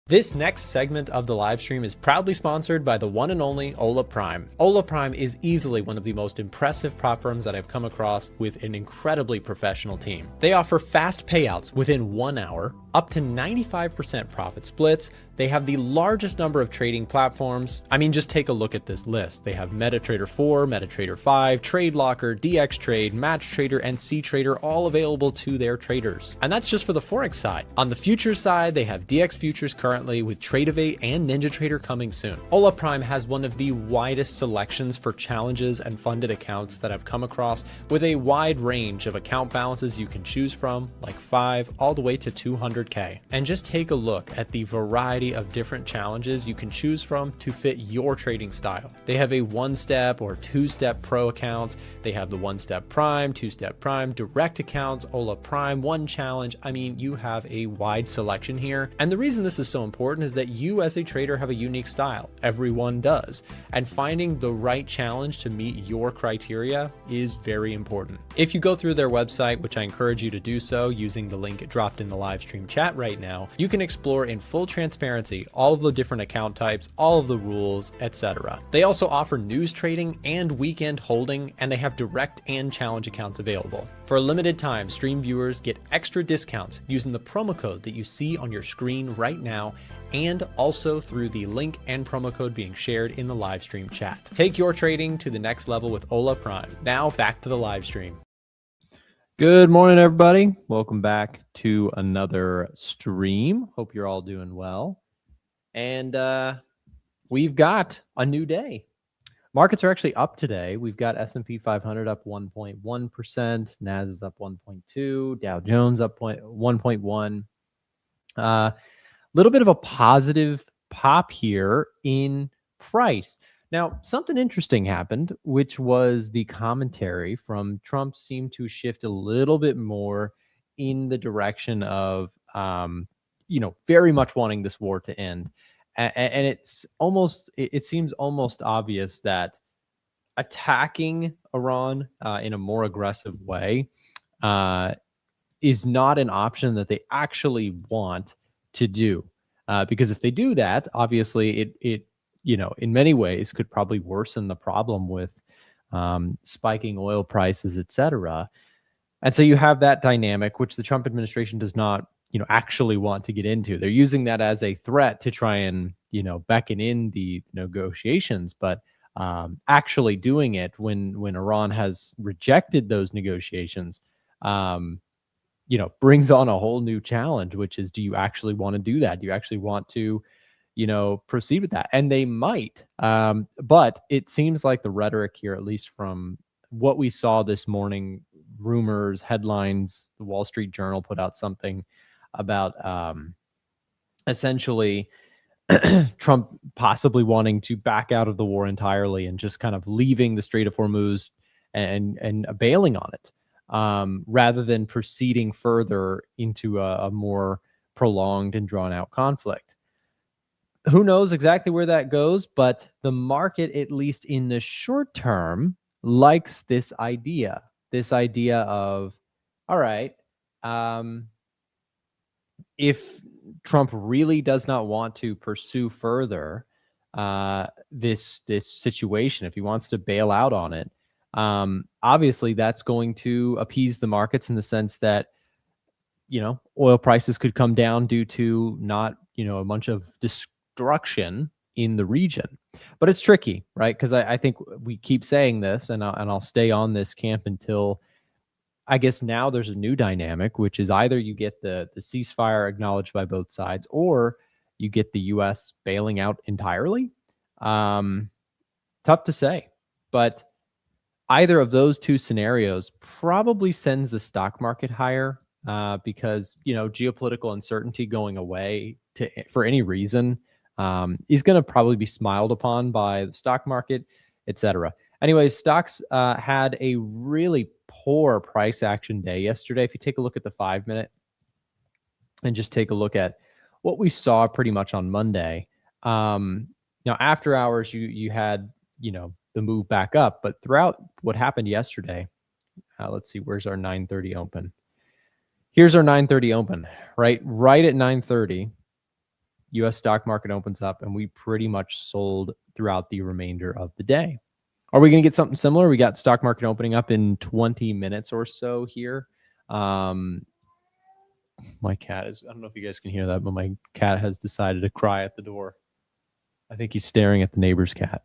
This next segment of the live stream is proudly sponsored by the one and only Ola Prime. Ola Prime is easily one of the most impressive prop firms that I've come across with an incredibly professional team. They offer fast payouts within 1 hour, up to 95% profit splits. They have the largest number of trading platforms. I mean, just take a look at this list. They have MetaTrader 4, MetaTrader 5, TradeLocker, DXTrade, MatchTrader, and CTrader all available to their traders. And that's just for the Forex side. On the futures side, they have DX Futures currently with Tradeovate and NinjaTrader coming soon. Ola Prime has one of the widest selections for challenges and funded accounts that I've come across, with a wide range of account balances you can choose from, like 5 all the way to 200K. And just take a look at the variety of different challenges you can choose from to fit your trading style. They have a 1-step or 2-step pro accounts. They have the 1-step prime, 2-step prime, direct accounts, Ola Prime, 1 challenge. I mean, you have a wide selection here. And the reason this is so important is that you as a trader have a unique style. Everyone does. And finding the right challenge to meet your criteria is very important. If you go through their website, which I encourage you to do so using the link dropped in the live stream chat right now, you can explore in full transparency all of the different account types, all of the rules, etc. They also offer news trading and weekend holding, and they have direct and challenge accounts available. For a limited time, stream viewers get extra discounts using the promo code that you see on your screen right now, and also through the link and promo code being shared in the live stream chat. Take your trading to the next level with Ola Prime. Now back to the live stream. Good morning, everybody. Welcome back to another stream. Hope you're all doing well. And we've got a new day. Markets are actually up today. We've got S&P 500 up 1.1%, Nasdaq is up 1.2%, Dow Jones up 1.1%. Little bit of a positive pop here in price. Now, something interesting happened, which was the commentary from Trump seemed to shift a little bit more in the direction of, very much wanting this war to end. And it seems almost obvious that attacking Iran in a more aggressive way is not an option that they actually want to do. Because if they do that, obviously it in many ways could probably worsen the problem with spiking oil prices, etc. And so you have that dynamic, which the Trump administration does not, actually want to get into. They're using that as a threat to try and, beckon in the negotiations, but actually doing it when Iran has rejected those negotiations, brings on a whole new challenge, which is, do you actually want to do that? Do you actually want to, proceed with that? And they might, but it seems like the rhetoric here, at least from what we saw this morning, rumors, headlines, the Wall Street Journal put out something about essentially Trump possibly wanting to back out of the war entirely and just kind of leaving the Strait of Hormuz and bailing on it, rather than proceeding further into a more prolonged and drawn out conflict. Who knows exactly where that goes, but the market, at least in the short term, likes this idea of, all right, if Trump really does not want to pursue further this situation, if he wants to bail out on it, obviously that's going to appease the markets in the sense that, oil prices could come down due to not, a bunch of destruction in the region. But it's tricky, right? Because I think we keep saying this, and I'll stay on this camp until, I guess now there's a new dynamic, which is either you get the ceasefire acknowledged by both sides, or you get the U.S. bailing out entirely. Tough to say, but either of those two scenarios probably sends the stock market higher, because geopolitical uncertainty going away for any reason is going to probably be smiled upon by the stock market, etc. Anyways, stocks had a really poor price action day yesterday. If you take a look at the 5-minute and just take a look at what we saw pretty much on Monday. Now, after hours, you had, the move back up, but throughout what happened yesterday, let's see, where's our 9:30 open? Here's our 9:30 open, right at 9:30. US stock market opens up and we pretty much sold throughout the remainder of the day. Are we going to get something similar? We got stock market opening up in 20 minutes or so here. My cat is, I don't know if you guys can hear that, but my cat has decided to cry at the door. I think he's staring at the neighbor's cat.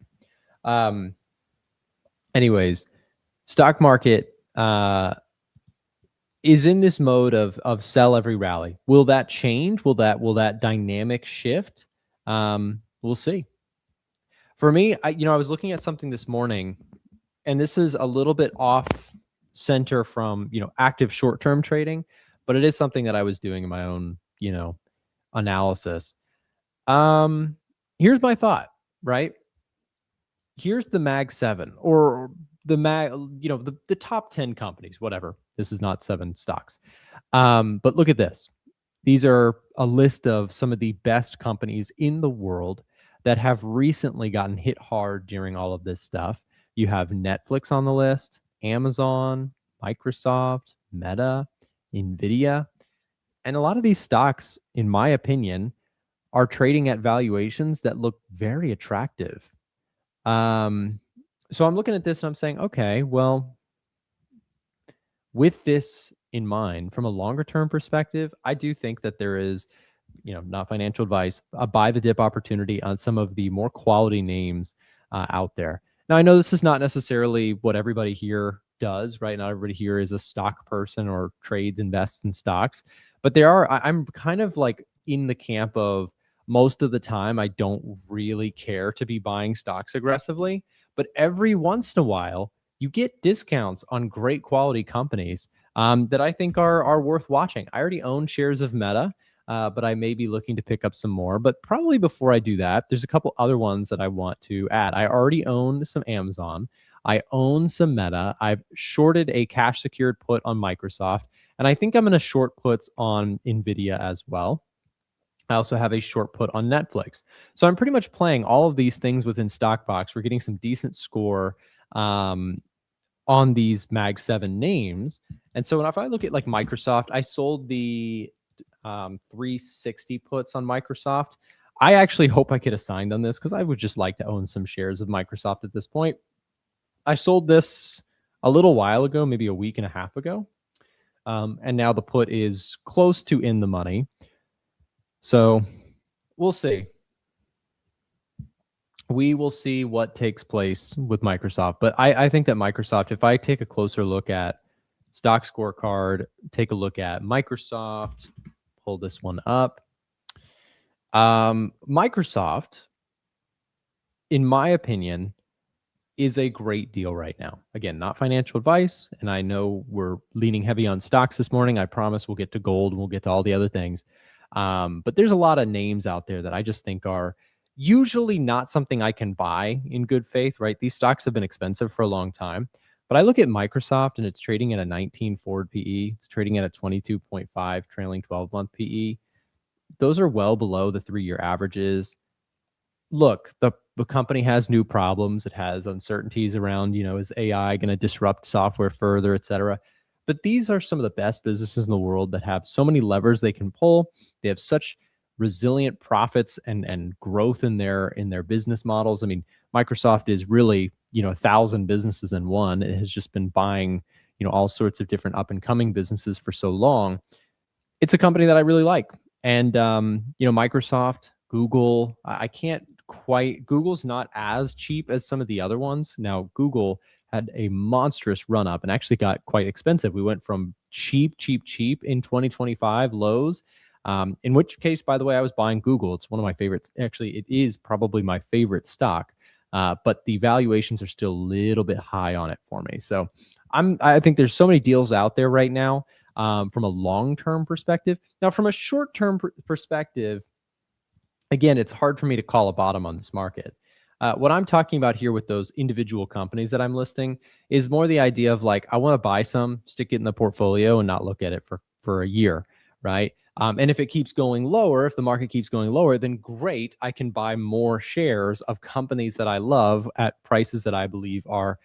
Anyways, stock market is in this mode of sell every rally. Will that change? Will that dynamic shift? We'll see. For me, I was looking at something this morning, and this is a little bit off center from, active short-term trading, but it is something that I was doing in my own, analysis. Here's my thought, right? Here's the Mag 7 or the Mag, the top 10 companies, whatever. This is not 7 stocks. But look at this. These are a list of some of the best companies in the world that have recently gotten hit hard during all of this stuff. You have Netflix on the list, Amazon, Microsoft, Meta, Nvidia. And a lot of these stocks, in my opinion, are trading at valuations that look very attractive. So I'm looking at this and I'm saying, okay, well, with this in mind, from a longer term perspective, I do think that there is, not financial advice, a buy the dip opportunity on some of the more quality names out there. Now, I know this is not necessarily what everybody here does, right? Not everybody here is a stock person or trades, invests in stocks, but I'm kind of like in the camp of most of the time, I don't really care to be buying stocks aggressively, but every once in a while, you get discounts on great quality companies that I think are worth watching. I already own shares of Meta, but I may be looking to pick up some more. But probably before I do that, there's a couple other ones that I want to add. I already own some Amazon. I own some Meta. I've shorted a cash secured put on Microsoft, and I think I'm going to short puts on Nvidia as well. I also have a short put on Netflix. So I'm pretty much playing all of these things within StockBox. We're getting some decent score on these Mag 7 names. And so if I look at like Microsoft, I sold the 360 puts on Microsoft. I actually hope I get assigned on this because I would just like to own some shares of Microsoft at this point. I sold this a little while ago, maybe a week and a half ago. And now the put is close to in the money. So we'll see. We will see what takes place with Microsoft. But I think that Microsoft, if I take a closer look at stock scorecard, take a look at Microsoft, pull this one up. Microsoft, in my opinion, is a great deal right now. Again, not financial advice. And I know we're leaning heavy on stocks this morning. I promise we'll get to gold and we'll get to all the other things. But there's a lot of names out there that I just think are usually not something I can buy in good faith, right? These stocks have been expensive for a long time. But I look at Microsoft and it's trading at a 19 forward PE. It's trading at a 22.5 trailing 12-month PE. Those are well below the 3-year averages. Look, the company has new problems. It has uncertainties around, is AI going to disrupt software further, et cetera. But these are some of the best businesses in the world that have so many levers they can pull. They have such resilient profits and growth in their business models. I mean, Microsoft is really, 1,000 businesses in one. It has just been buying, all sorts of different up and coming businesses for so long. It's a company that I really like. And, Microsoft, Google, Google's not as cheap as some of the other ones. Now, Google had a monstrous run up and actually got quite expensive. We went from cheap in 2025 lows, in which case, by the way, I was buying Google. It's one of my favorites. Actually, it is probably my favorite stock, but the valuations are still a little bit high on it for me. So I think there's so many deals out there right now from a long-term perspective. Now, from a short-term perspective, again, it's hard for me to call a bottom on this market. What I'm talking about here with those individual companies that I'm listing is more the idea of like, I want to buy some, stick it in the portfolio and not look at it for a year, right? And if it keeps going lower, if the market keeps going lower, then great, I can buy more shares of companies that I love at prices that I believe are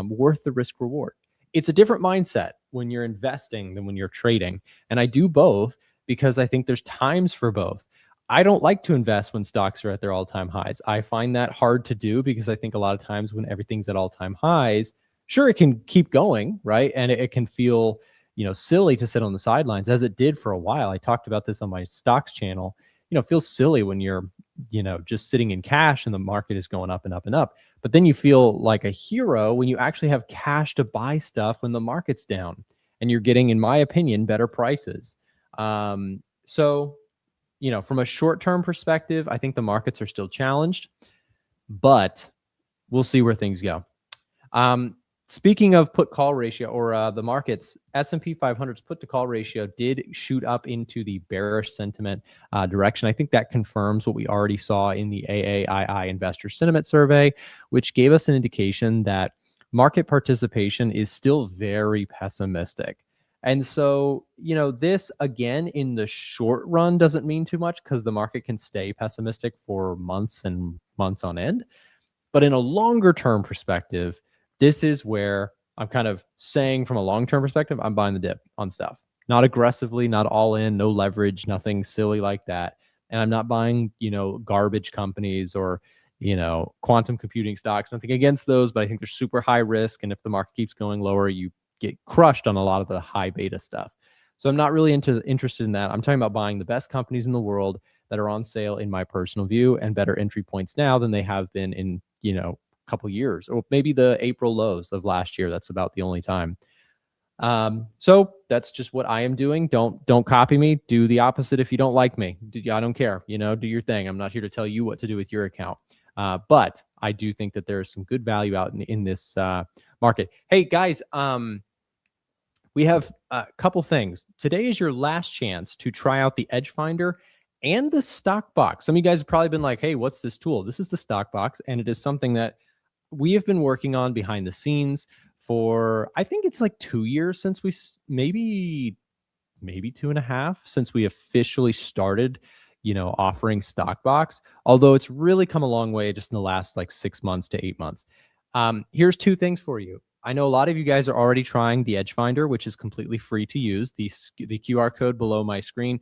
worth the risk reward. It's a different mindset when you're investing than when you're trading. And I do both because I think there's times for both. I don't like to invest when stocks are at their all-time highs. I find that hard to do because I think a lot of times when everything's at all-time highs, sure, it can keep going, right? And it can feel, silly to sit on the sidelines as it did for a while. I talked about this on my stocks channel. It feels silly when you're, just sitting in cash and the market is going up and up and up. But then you feel like a hero when you actually have cash to buy stuff when the market's down and you're getting, in my opinion, better prices. So from a short-term perspective, I think the markets are still challenged, but we'll see where things go. Speaking of put-call ratio or the markets, S&P 500's put-to-call ratio did shoot up into the bearish sentiment direction. I think that confirms what we already saw in the AAII Investor Sentiment Survey, which gave us an indication that market participation is still very pessimistic. And so, this again in the short run doesn't mean too much because the market can stay pessimistic for months and months on end. But in a longer term perspective, this is where I'm kind of saying from a long-term perspective, I'm buying the dip on stuff. Not aggressively, not all in, no leverage, nothing silly like that. And I'm not buying, garbage companies or, quantum computing stocks. Nothing against those, but I think they're super high risk. And if the market keeps going lower, you get crushed on a lot of the high beta stuff. So I'm not really interested in that. I'm talking about buying the best companies in the world that are on sale in my personal view and better entry points now than they have been in, couple years, or maybe the April lows of last year. That's about the only time. So that's just what I am doing. Don't copy me. Do the opposite if you don't like me. I don't care. Do your thing. I'm not here to tell you what to do with your account. But I do think that there is some good value out in this market. Hey guys, we have a couple things. Today is your last chance to try out the EdgeFinder and the StockBox. Some of you guys have probably been like, hey, what's this tool? This is the StockBox, and it is something that we have been working on behind the scenes for, I think it's like 2 years since we, maybe 2.5 since we officially started, offering StockBox, although it's really come a long way just in the last like 6 months to 8 months. Here's two things for you. I know a lot of you guys are already trying the EdgeFinder, which is completely free to use. The QR code below my screen.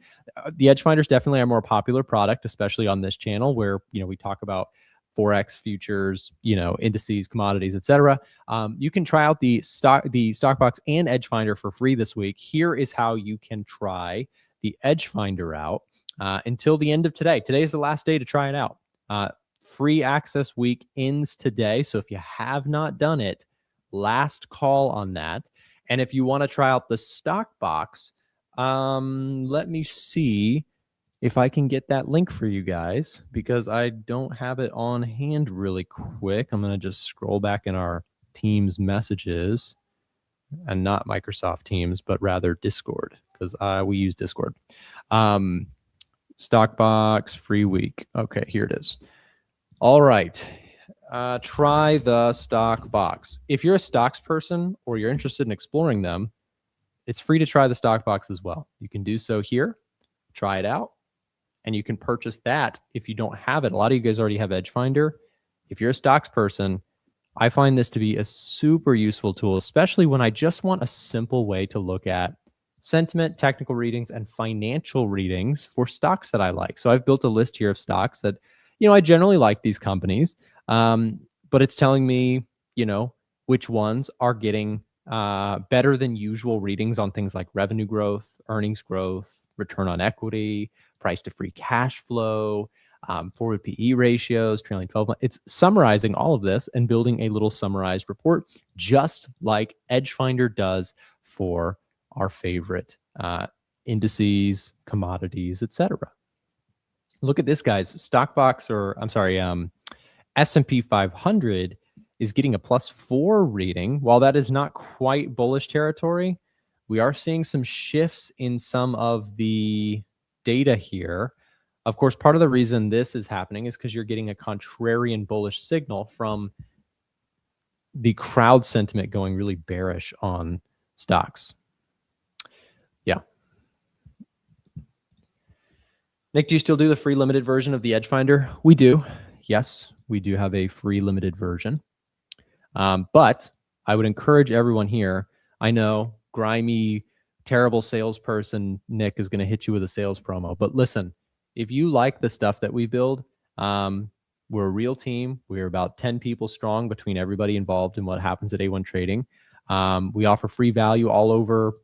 The EdgeFinder is definitely our more popular product, especially on this channel where, we talk about Forex, futures, indices, commodities, etc. You can try out the StockBox and EdgeFinder for free this week. Here is how you can try the EdgeFinder out until the end of today. Today is the last day to try it out. Free access week ends today. So if you have not done it, last call on that. And if you want to try out the StockBox, let me see if I can get that link for you guys, because I don't have it on hand really quick. I'm going to just scroll back in our Teams messages, and not Microsoft Teams, but rather Discord, because we use Discord. StockBox free week. Okay, here it is. All right. Try the StockBox. If you're a stocks person or you're interested in exploring them, it's free to try the StockBox as well. You can do so here, try it out, and you can purchase that if you don't have it. A lot of you guys already have EdgeFinder. If you're a stocks person, I find this to be a super useful tool, especially when I just want a simple way to look at sentiment, technical readings, and financial readings for stocks that I like. So I've built a list here of stocks that, I generally like these companies, but it's telling me, which ones are getting better than usual readings on things like revenue growth, earnings growth, return on equity, price to free cash flow, forward PE ratios, trailing 12 months. It's summarizing all of this and building a little summarized report, just like EdgeFinder does for our favorite indices, commodities, etc. Look at this, guys. StockBox, or I'm sorry, S&P 500 is getting a +4 reading. While that is not quite bullish territory, we are seeing some shifts in some of the data here. Of course, part of the reason this is happening is because you're getting a contrarian bullish signal from the crowd sentiment going really bearish on stocks. Yeah. Nick, do you still do the free limited version of the EdgeFinder? We do. Yes, we do have a free limited version. But I would encourage everyone here. I know grimy, terrible salesperson Nick is going to hit you with a sales promo, but listen, If you like the stuff that we build, we're a real team. We're about 10 people strong between everybody involved in what happens at A1 Trading. We offer free value all over,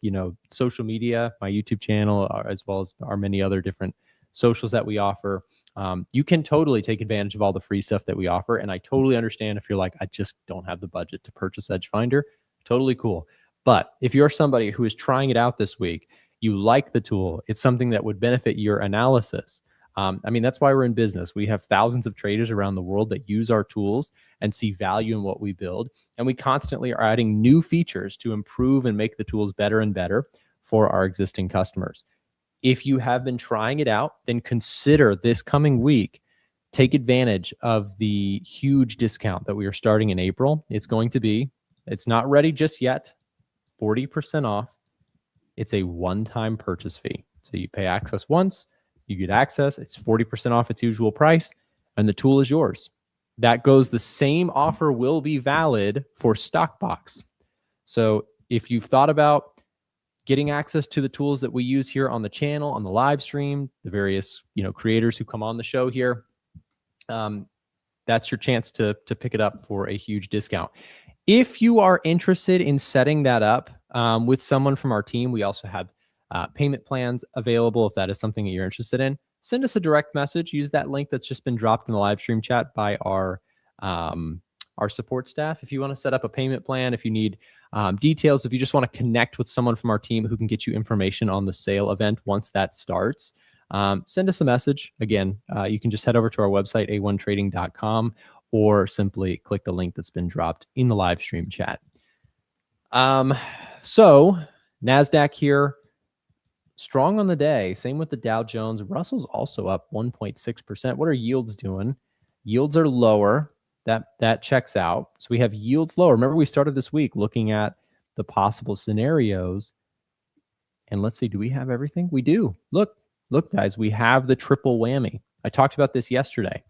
social media, my YouTube channel, as well as our many other different socials that we offer. You can totally take advantage of all the free stuff that we offer. And I totally understand if you're like, I just don't have the budget to purchase EdgeFinder. Totally cool. But if you're somebody who is trying it out this week, you like the tool, it's something that would benefit your analysis. That's why we're in business. We have thousands of traders around the world that use our tools and see value in what we build. And we constantly are adding new features to improve and make the tools better and better for our existing customers. If you have been trying it out, then consider this coming week, take advantage of the huge discount that we are starting in April. It's not ready just yet, 40% off. It's a one-time purchase fee. So you pay access once, you get access, it's 40% off its usual price, and the tool is yours. The same offer will be valid for StockBox. So if you've thought about getting access to the tools that we use here on the channel, on the live stream, the various creators who come on the show here, that's your chance to pick it up for a huge discount. If you are interested in setting that up with someone from our team, we also have payment plans available. If that is something that you're interested in, send us a direct message. Use that link that's just been dropped in the live stream chat by our support staff. If you want to set up a payment plan, if you need details, if you just want to connect with someone from our team who can get you information on the sale event once that starts, send us a message. Again, you can just head over to our website, a1trading.com, or simply click the link that's been dropped in the live stream chat. So Nasdaq here, strong on the day. Same with the Dow Jones. Russell's also up 1.6%. What are yields doing? Yields are lower. That checks out. So we have yields lower. Remember, we started this week looking at the possible scenarios. And let's see, do we have everything? We do. Look, guys, we have the triple whammy. I talked about this yesterday.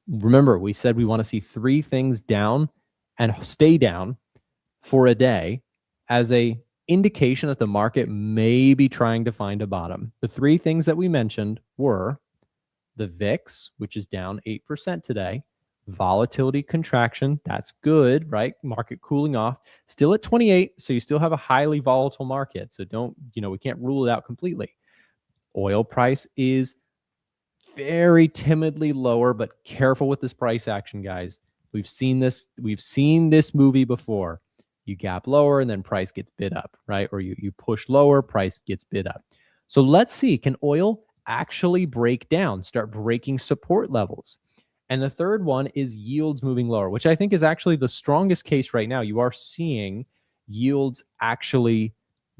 Remember, we said we want to see three things down and stay down for a day as a indication that the market may be trying to find a bottom. The three things that we mentioned were the VIX, which is down 8% today, volatility contraction, that's good, right? Market cooling off, still at 28, so you still have a highly volatile market. So we can't rule it out completely. Oil price is very timidly lower, but careful with this price action, guys. We've seen this movie before. You gap lower and then price gets bid up, right? Or you push lower, price gets bid up. So let's see, can oil actually break down, start breaking support levels? And the third one is yields moving lower, which I think is actually the strongest case right now. You are seeing yields actually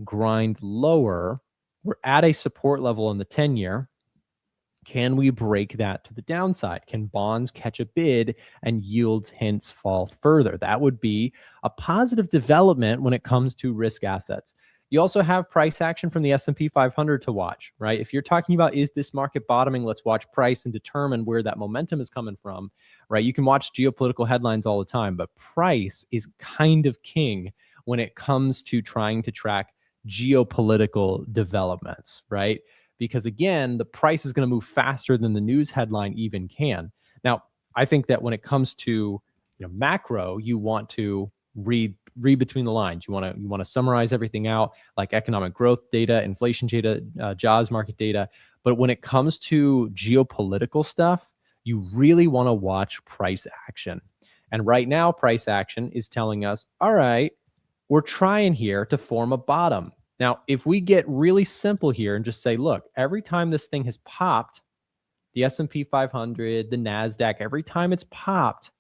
grind lower. We're at a support level in the 10-year. Can we break that to the downside? Can bonds catch a bid and yields hence fall further? That would be a positive development when it comes to risk assets. You also have price action from the S&P 500 to watch, right? If you're talking about, is this market bottoming? Let's watch price and determine where that momentum is coming from, right? You can watch geopolitical headlines all the time, but price is kind of king when it comes to trying to track geopolitical developments, right? Because again, the price is going to move faster than the news headline even can. Now, I think that when it comes to macro, you want to read between the lines. You want to summarize everything out, like economic growth data, inflation data, jobs market data. But when it comes to geopolitical stuff, you really want to watch price action. And right now, price action is telling us, all right, we're trying here to form a bottom. Now, if we get really simple here and just say, look, every time this thing has popped, the S&P 500, the Nasdaq, every time it's popped,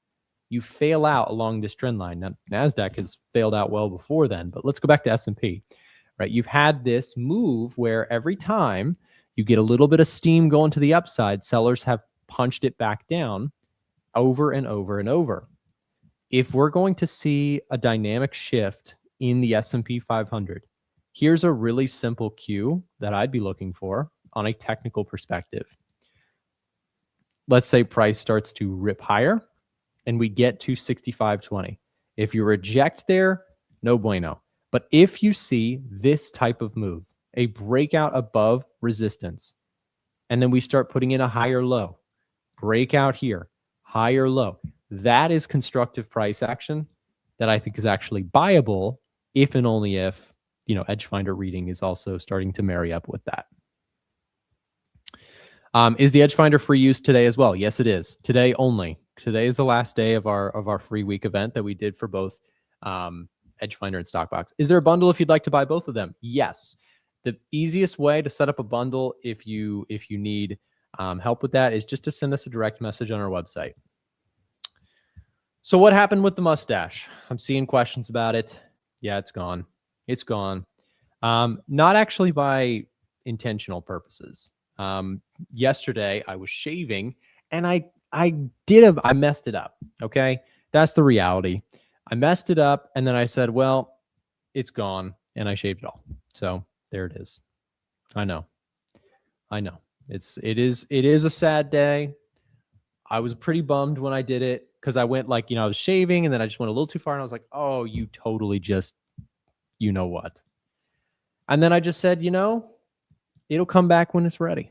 you fail out along this trend line. Now, Nasdaq has failed out well before then, but let's go back to S&P, right? You've had this move where every time you get a little bit of steam going to the upside, sellers have punched it back down over and over and over. If we're going to see a dynamic shift in the S&P 500, here's a really simple cue that I'd be looking for on a technical perspective. Let's say price starts to rip higher and we get to 65.20. If you reject there, no bueno. But if you see this type of move, a breakout above resistance, and then we start putting in a higher low, breakout here, higher low. That is constructive price action that I think is actually buyable if and only if, EdgeFinder reading is also starting to marry up with that. Is the EdgeFinder free use today as well? Yes, it is. Today only. Today is the last day of our free week event that we did for both EdgeFinder and StockBox. Is there a bundle if you'd like to buy both of them? Yes. The easiest way to set up a bundle if you need help with that is just to send us a direct message on our website. So what happened with the mustache? I'm seeing questions about it. Yeah, it's gone. It's gone. Not actually by intentional purposes. Yesterday I was shaving and I messed it up. Okay. That's the reality. I messed it up and then I said, well, it's gone, and I shaved it all. So there it is. I know. It is a sad day. I was pretty bummed when I did it because I went I was shaving and then I just went a little too far and I was like, oh, you totally just, you know what? And then I just said, it'll come back when it's ready.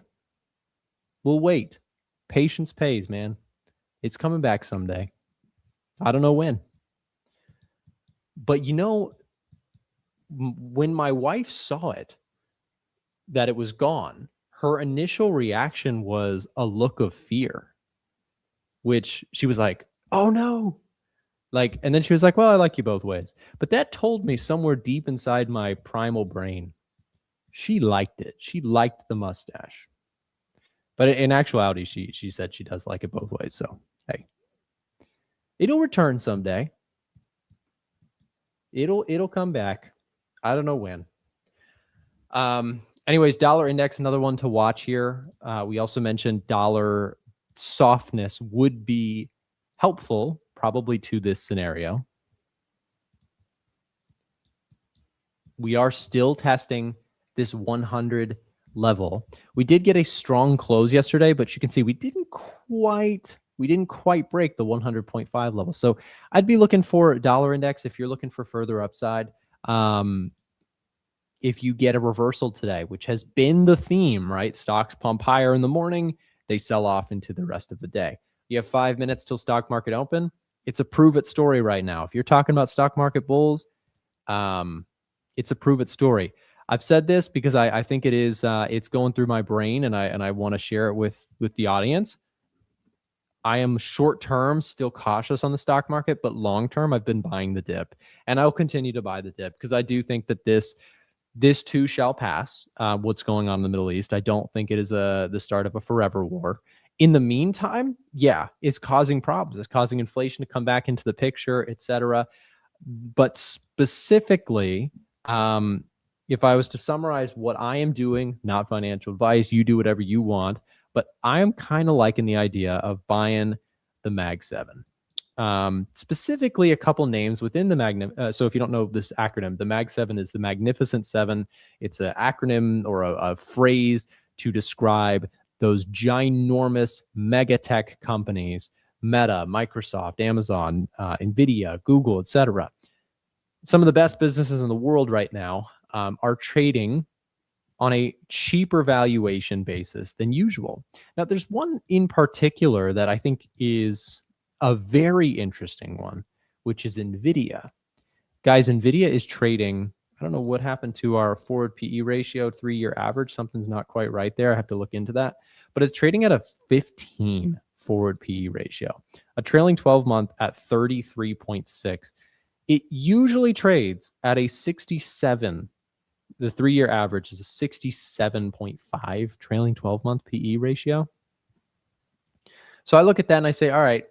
We'll wait. Patience pays, man. It's coming back someday. I don't know when. But when my wife saw it, that it was gone, her initial reaction was a look of fear, which she was like, oh no. And then she was like, well, I like you both ways. But that told me somewhere deep inside my primal brain, she liked it. She liked the mustache. But in actuality, she said she does like it both ways. So, hey, it'll return someday. It'll come back. I don't know when. Anyways, dollar index, another one to watch here. We also mentioned dollar softness would be helpful, probably to this scenario. We are still testing this 100 level. We did get a strong close yesterday, but you can see we didn't quite break the 100.5 level. So I'd be looking for a dollar index if you're looking for further upside. If you get a reversal today, which has been the theme, right? Stocks pump higher in the morning, they sell off into the rest of the day. You have 5 minutes till stock market open. It's a prove it story right now. If you're talking about stock market bulls, it's a prove it story. I've said this because I think it is it's going through my brain and I want to share it with the audience. I am short term still cautious on the stock market, but long term I've been buying the dip, and I'll continue to buy the dip because I do think that this too shall pass. What's going on in the Middle East, I don't think it is the start of a forever war. In the meantime, yeah, it's causing problems. It's causing inflation to come back into the picture, etc. But specifically, if I was to summarize what I am doing, not financial advice, you do whatever you want, but I am kind of liking the idea of buying the Mag 7. Specifically, a couple names within the so if you don't know this acronym, the Mag 7 is the Magnificent Seven. It's an acronym or a phrase to describe those ginormous mega tech companies, Meta, Microsoft, Amazon, Nvidia, Google, etc. Some of the best businesses in the world right now are trading on a cheaper valuation basis than usual. Now, there's one in particular that I think is a very interesting one, which is Nvidia. Guys, Nvidia is trading, I don't know what happened to our forward PE ratio, 3-year average. Something's not quite right there. I have to look into that. But it's trading at a 15 forward PE ratio, a trailing 12-month at 33.6. It usually trades at a 67. The 3-year average is a 67.5 trailing 12-month PE ratio. So I look at that and I say, all right,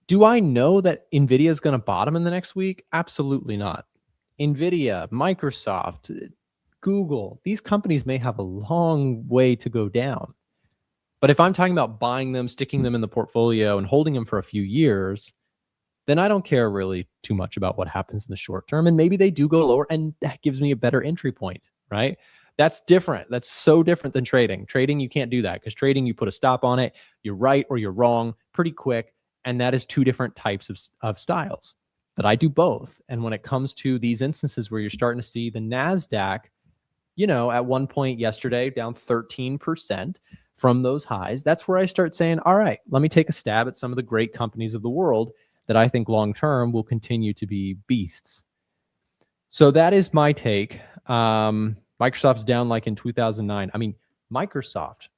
do I know that Nvidia is going to bottom in the next week? Absolutely not. Nvidia, Microsoft, Google, these companies may have a long way to go down. But if I'm talking about buying them, sticking them in the portfolio and holding them for a few years, then I don't care really too much about what happens in the short term. And maybe they do go lower and that gives me a better entry point, right? That's different. That's so different than trading. Trading, you can't do that because trading, you put a stop on it. You're right or you're wrong pretty quick. And that is two different types of styles. But I do both. And when it comes to these instances where you're starting to see the Nasdaq, at one point yesterday down 13%, from those highs, that's where I start saying, all right, let me take a stab at some of the great companies of the world that I think long-term will continue to be beasts. So that is my take. Microsoft's down like in 2009. I mean, Microsoft,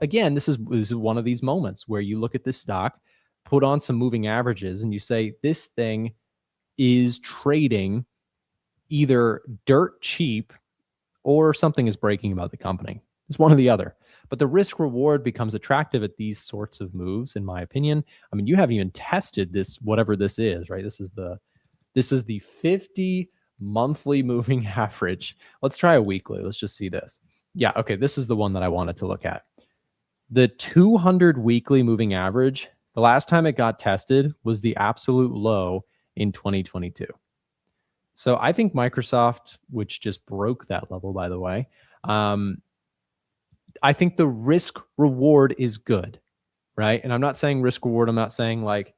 again, this is one of these moments where you look at this stock, put on some moving averages, and you say, this thing is trading either dirt cheap or something is breaking about the company. It's one or the other. But the risk reward becomes attractive at these sorts of moves, in my opinion. I mean, you haven't even tested this, whatever this is, right? This is the 50 monthly moving average. Let's try a weekly. Let's just see this. Yeah, okay, this is the one that I wanted to look at. The 200 weekly moving average, the last time it got tested was the absolute low in 2022. So I think Microsoft, which just broke that level, by the way, I think the risk reward is good, right? And I'm not saying risk reward. I'm not saying like,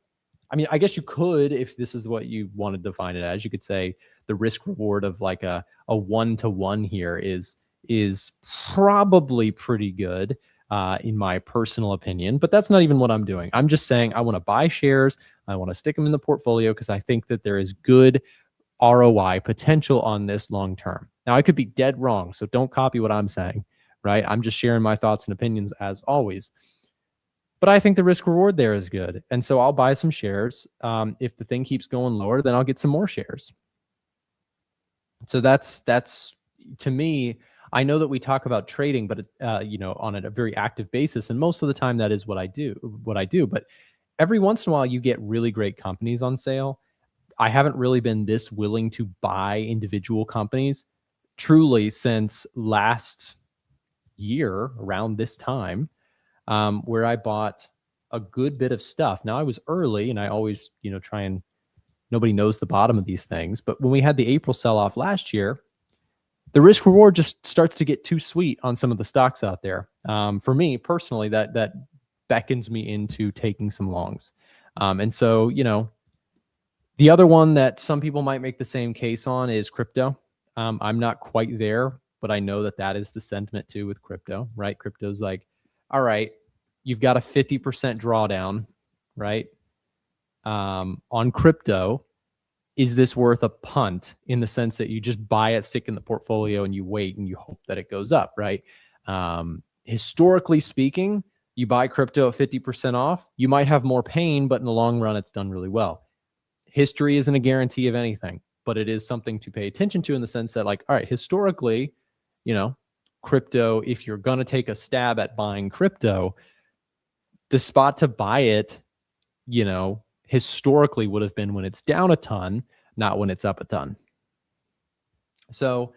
I mean, I guess you could, if this is what you want to define it as, you could say the risk reward of like a 1-to-1 here is probably pretty good in my personal opinion, but that's not even what I'm doing. I'm just saying I want to buy shares. I want to stick them in the portfolio because I think that there is good ROI potential on this long term. Now, I could be dead wrong, so don't copy what I'm saying, right? I'm just sharing my thoughts and opinions as always. But I think the risk reward there is good. And so I'll buy some shares. If the thing keeps going lower, then I'll get some more shares. So that's to me, I know that we talk about trading, but on a very active basis. And most of the time that is what I do. But every once in a while you get really great companies on sale. I haven't really been this willing to buy individual companies truly since last year around this time, where I bought a good bit of stuff. Now I was early and I always, try and nobody knows the bottom of these things. But when we had the April sell-off last year, the risk reward just starts to get too sweet on some of the stocks out there. For me personally, that beckons me into taking some longs. And so, the other one that some people might make the same case on is crypto. I'm not quite there, but I know that is the sentiment too with crypto, right? Crypto's like, all right, you've got a 50% drawdown, right? On crypto. Is this worth a punt in the sense that you just buy it, stick in the portfolio, and you wait and you hope that it goes up, right? Historically speaking, you buy crypto at 50% off, you might have more pain, but in the long run, it's done really well. History isn't a guarantee of anything, but it is something to pay attention to in the sense that, like, all right, historically, crypto, if you're going to take a stab at buying crypto, the spot to buy it, historically would have been when it's down a ton, not when it's up a ton. So,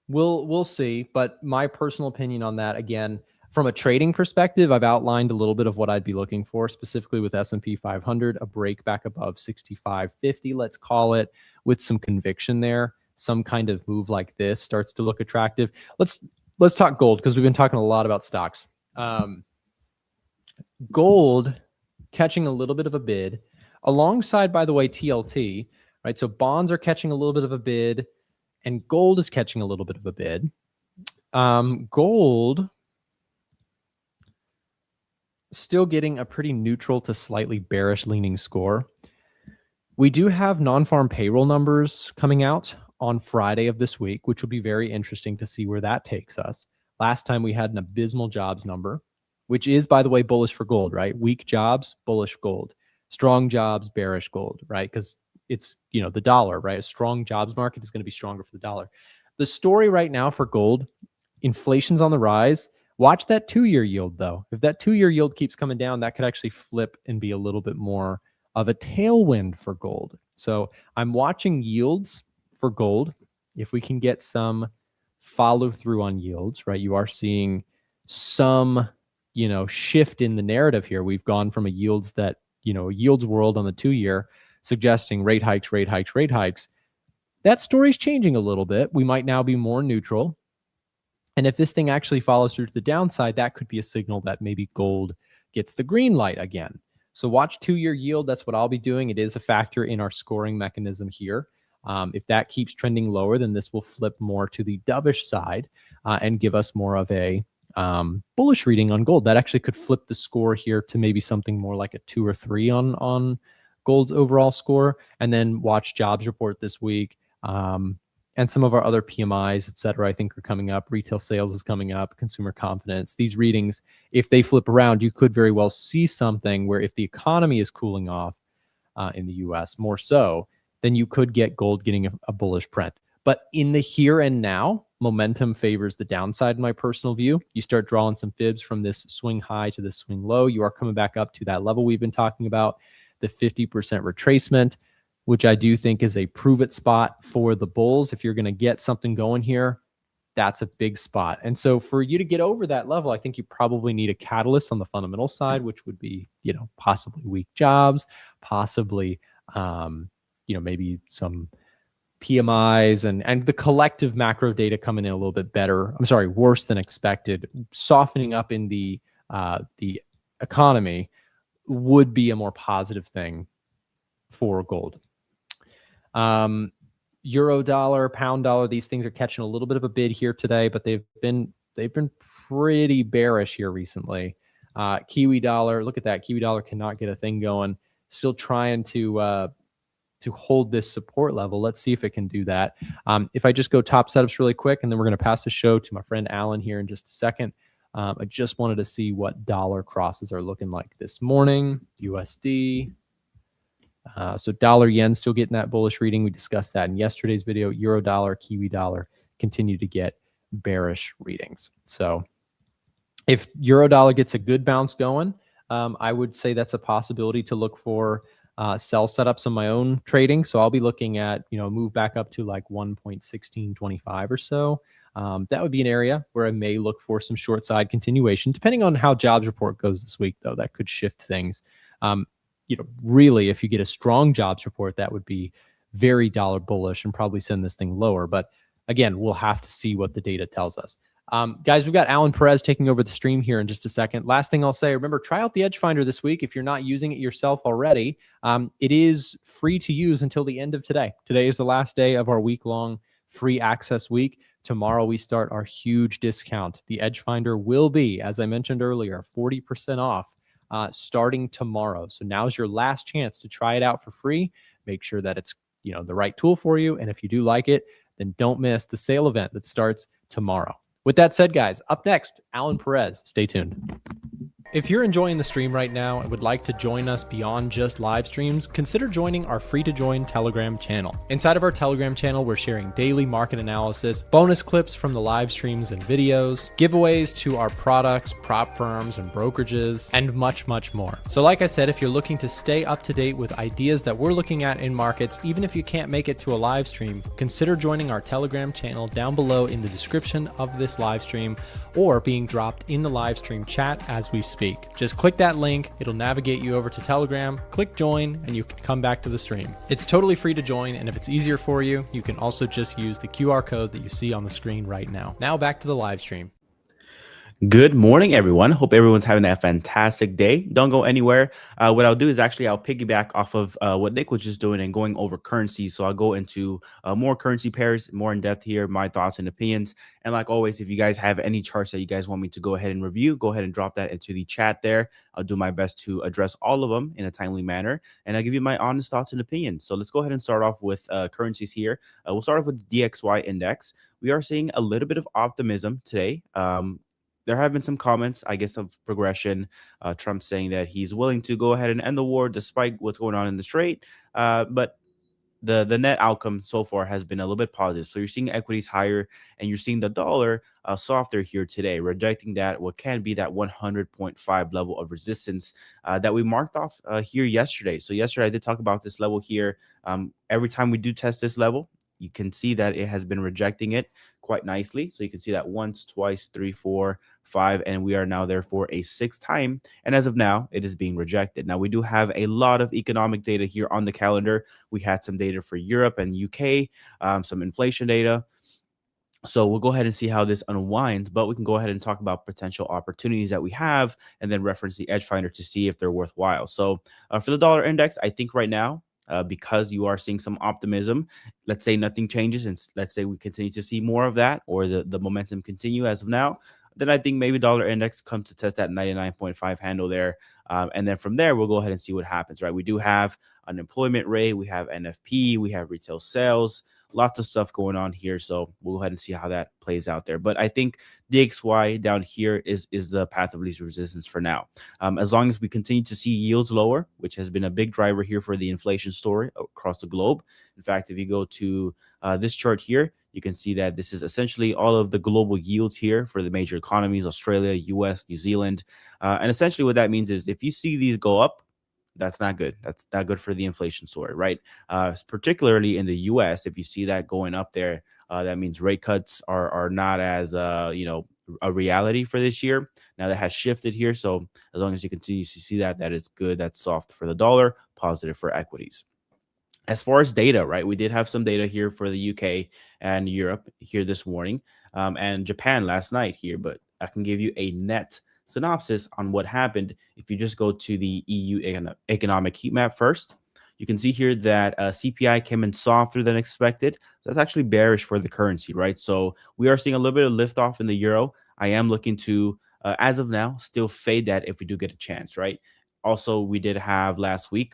we'll see. But my personal opinion on that, again, from a trading perspective, I've outlined a little bit of what I'd be looking for, specifically with S&P 500, a break back above 65.50, let's call it, with some conviction there. Some kind of move like this starts to look attractive. Let's talk gold, because we've been talking a lot about stocks. Gold catching a little bit of a bid alongside, by the way, TLT, right? So bonds are catching a little bit of a bid and gold is catching a little bit of a bid. Gold still getting a pretty neutral to slightly bearish leaning score. We do have non-farm payroll numbers coming out on Friday of this week, which will be very interesting to see where that takes us. Last time we had an abysmal jobs number, which is, by the way, bullish for gold, right? Weak jobs, bullish gold. Strong jobs, bearish gold, right? Because it's, the dollar, right? A strong jobs market is going to be stronger for the dollar. The story right now for gold, inflation's on the rise. Watch that 2-year yield, though. If that 2-year yield keeps coming down, that could actually flip and be a little bit more of a tailwind for gold. So I'm watching yields for gold. If we can get some follow through on yields, right? You are seeing some, shift in the narrative here. We've gone from a yields world on the 2-year suggesting rate hikes. That story's changing a little bit. We might now be more neutral. And if this thing actually follows through to the downside, that could be a signal that maybe gold gets the green light again. So watch 2-year yield. That's what I'll be doing. It is a factor in our scoring mechanism here. If that keeps trending lower, then this will flip more to the dovish side and give us more of a bullish reading on gold. That actually could flip the score here to maybe something more like a 2 or 3 on gold's overall score. And then watch jobs report this week. And some of our other PMIs, et cetera, I think are coming up. Retail sales is coming up, consumer confidence. These readings, if they flip around, you could very well see something where if the economy is cooling off in the US more so, then you could get gold getting a bullish print. But in the here and now, momentum favors the downside in my personal view. You start drawing some fibs from this swing high to this swing low. You are coming back up to that level we've been talking about, the 50% retracement, which I do think is a prove it spot for the bulls. If you're going to get something going here, that's a big spot. And so for you to get over that level, I think you probably need a catalyst on the fundamental side, which would be, possibly weak jobs, possibly, maybe some PMIs and the collective macro data coming in a little bit better. I'm sorry, worse than expected, softening up in the economy would be a more positive thing for gold. Euro dollar, pound dollar, these things are catching a little bit of a bid here today, but they've been pretty bearish here recently. Kiwi dollar, look at that. Kiwi dollar cannot get a thing going. Still trying to hold this support level. Let's see if it can do that. If I just go top setups really quick, and then we're going to pass the show to my friend Alan here in just a second. I just wanted to see what dollar crosses are looking like this morning. USD. So dollar yen still getting that bullish reading. We discussed that in yesterday's video. Euro dollar, Kiwi dollar continue to get bearish readings. So if euro dollar gets a good bounce going, I would say that's a possibility to look for sell setups on my own trading. So I'll be looking at, move back up to like 1.1625 or so. That would be an area where I may look for some short side continuation, depending on how jobs report goes this week, though. That could shift things. Really, if you get a strong jobs report, that would be very dollar bullish and probably send this thing lower. But again, we'll have to see what the data tells us. Guys, we've got Alan Perez taking over the stream here in just a second. Last thing I'll say, remember, try out the EdgeFinder this week. If you're not using it yourself already, it is free to use until the end of today. Today is the last day of our week-long free access week. Tomorrow, we start our huge discount. The EdgeFinder will be, as I mentioned earlier, 40% off. Starting tomorrow. So now's your last chance to try it out for free. Make sure that it's the right tool for you. And if you do like it, then don't miss the sale event that starts tomorrow. With that said, guys, up next, Alan Perez. Stay tuned. If you're enjoying the stream right now and would like to join us beyond just live streams, consider joining our free-to-join Telegram channel. Inside of our Telegram channel, we're sharing daily market analysis, bonus clips from the live streams and videos, giveaways to our products, prop firms, and brokerages, and much, much more. So like I said, if you're looking to stay up to date with ideas that we're looking at in markets, even if you can't make it to a live stream, consider joining our Telegram channel down below in the description of this live stream or being dropped in the live stream chat as we speak. Just click that link, it'll navigate you over to Telegram, click join, and you can come back to the stream. It's totally free to join, and if it's easier for you, you can also just use the QR code that you see on the screen right now. Now back to the live stream. Good morning, everyone. Hope everyone's having a fantastic day. Don't go anywhere. What I'll do is actually I'll piggyback off of what Nick was just doing and going over currencies. So I'll go into more currency pairs, more in depth here, my thoughts and opinions. And like always, if you guys have any charts that you guys want me to go ahead and review, go ahead and drop that into the chat there. I'll do my best to address all of them in a timely manner. And I'll give you my honest thoughts and opinions. So let's go ahead and start off with currencies here. We'll start off with the DXY index. We are seeing a little bit of optimism today. There have been some comments, I guess, of progression. Trump saying that he's willing to go ahead and end the war despite what's going on in the Strait. But the net outcome so far has been a little bit positive. So you're seeing equities higher and you're seeing the dollar softer here today, rejecting that what can be that 100.5 level of resistance that we marked off here yesterday. So yesterday I did talk about this level here. Every time we do test this level, you can see that it has been rejecting it quite nicely. So you can see that once, twice, 3, 4, 5, and we are now there for a 6th time. And as of now, it is being rejected. Now, we do have a lot of economic data here on the calendar. We had some data for Europe and UK, some inflation data. So we'll go ahead and see how this unwinds, but we can go ahead and talk about potential opportunities that we have and then reference the EdgeFinder to see if they're worthwhile. So for the dollar index, I think right now, because you are seeing some optimism. Let's say nothing changes, and let's say we continue to see more of that, or the momentum continue as of now. Then I think maybe dollar index comes to test that 99.5 handle there. And then from there, we'll go ahead and see what happens, right? We do have unemployment rate, we have NFP, we have retail sales, lots of stuff going on here. So we'll go ahead and see how that plays out there. But I think DXY down here is the path of least resistance for now. As long as we continue to see yields lower, which has been a big driver here for the inflation story across the globe. In fact, if you go to this chart here, you can see that this is essentially all of the global yields here for the major economies: Australia, US, New Zealand. And essentially what that means is if you see these go up, that's not good. That's not good for the inflation story, right? Particularly in the US, if you see that going up there, that means rate cuts are not as, a reality for this year. Now that has shifted here. So as long as you continue to see that, that is good. That's soft for the dollar, positive for equities. As far as data, right, we did have some data here for the UK and Europe here this morning, and Japan last night here, but I can give you a net synopsis on what happened. If you just go to the EU economic heat map first, you can see here that CPI came in softer than expected. So that's actually bearish for the currency, right? So we are seeing a little bit of lift off in the euro. I am looking to, as of now, still fade that if we do get a chance, right? Also, we did have last week,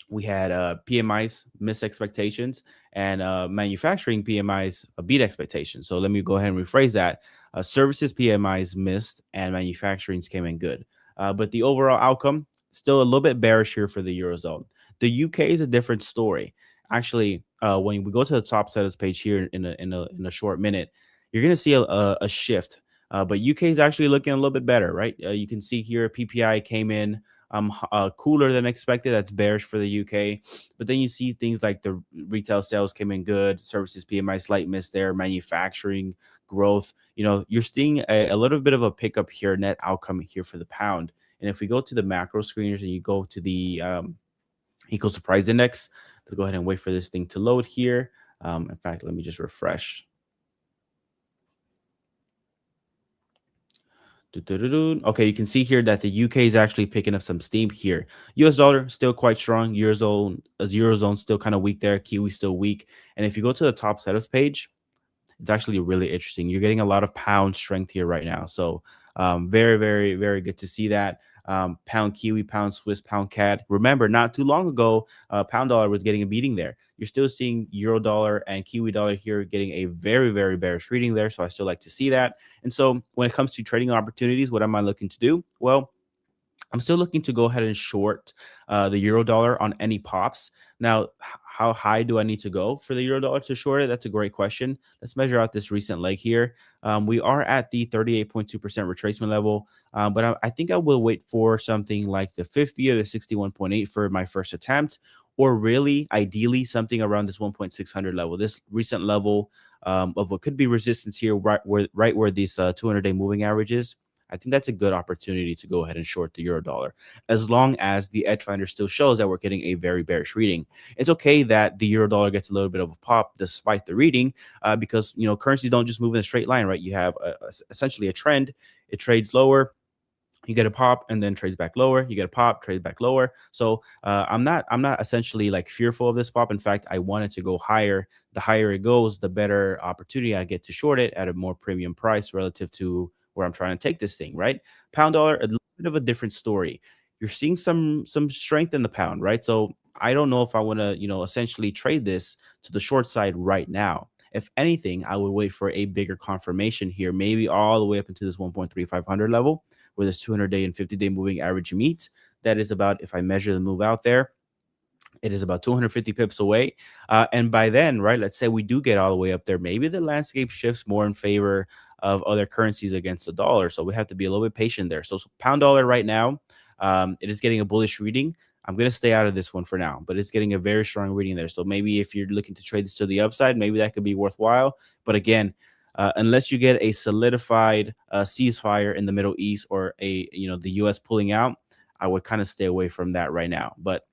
we had PMIs miss expectations, and manufacturing PMIs beat expectations. So let me go ahead and rephrase that. Services PMIs missed and manufacturings came in good. But the overall outcome, still a little bit bearish here for the Eurozone. The UK is a different story. Actually, when we go to the top status page here in a short minute, you're going to see a shift. But UK is actually looking a little bit better, right? You can see here PPI came in cooler than expected. That's bearish for the UK. But then you see things like the retail sales came in good, services PMI slight miss there, manufacturing growth. You're seeing a little bit of a pickup here, net outcome here for the pound. And if we go to the macro screeners and you go to the equals to price index, let's go ahead and wait for this thing to load here. In fact, let me just refresh. Okay, you can see here that the UK is actually picking up some steam here. US dollar still quite strong. Eurozone still kind of weak there. Kiwi still weak. And if you go to the top setups page, it's actually really interesting. You're getting a lot of pound strength here right now. So very, very, very good to see that. Pound Kiwi, pound Swiss, pound CAD. Remember, not too long ago, pound dollar was getting a beating there. You're still seeing euro dollar and Kiwi dollar here getting a very, very bearish reading there. So I still like to see that. And so when it comes to trading opportunities, what am I looking to do? Well, I'm still looking to go ahead and short the euro dollar on any pops. Now, how high do I need to go for the euro dollar to short it? That's a great question. Let's measure out this recent leg here. We are at the 38.2% retracement level, but I think I will wait for something like the 50 or the 61.8 for my first attempt, or really, ideally, something around this 1.600 level, this recent level of what could be resistance here, right where these 200-day moving average is. I think that's a good opportunity to go ahead and short the euro dollar, as long as the EdgeFinder still shows that we're getting a very bearish reading. It's okay that the euro dollar gets a little bit of a pop despite the reading, because currencies don't just move in a straight line, right? You have essentially a trend. It trades lower, you get a pop, and then trades back lower. You get a pop, trades back lower. So I'm not essentially like fearful of this pop. In fact, I want it to go higher. The higher it goes, the better opportunity I get to short it at a more premium price relative to where I'm trying to take this thing, right? Pound dollar, a little bit of a different story. You're seeing some strength in the pound, right? So I don't know if I want to, essentially trade this to the short side right now. If anything, I would wait for a bigger confirmation here, maybe all the way up into this 1.3500 level, where this 200-day and 50-day moving average meet. That is about, if I measure the move out there, it is about 250 pips away. And by then, right, let's say we do get all the way up there, maybe the landscape shifts more in favor of other currencies against the dollar. So we have to be a little bit patient there. So pound dollar right now, it is getting a bullish reading. I'm going to stay out of this one for now, but it's getting a very strong reading there. So maybe if you're looking to trade this to the upside, maybe that could be worthwhile. But again, unless you get a solidified ceasefire in the Middle East, or the US pulling out, I would kind of stay away from that right now. But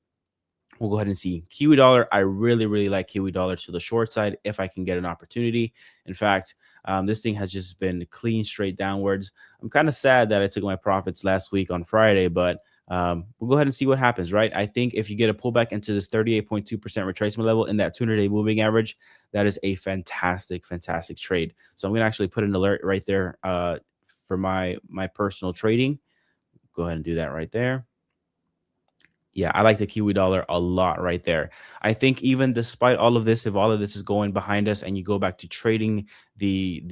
we'll go ahead and see Kiwi dollar. I really, really like Kiwi dollar to the short side if I can get an opportunity. In fact, this thing has just been clean straight downwards. I'm kind of sad that I took my profits last week on Friday, but We'll go ahead and see what happens, right? I think if you get a pullback into this 38.2% retracement level in that 200-day moving average, that is a fantastic, fantastic trade. So I'm going to actually put an alert right there for my personal trading. Go ahead and do that right there. Yeah, I like the Kiwi dollar a lot right there. I think even despite all of this, if all of this is going behind us and you go back to trading the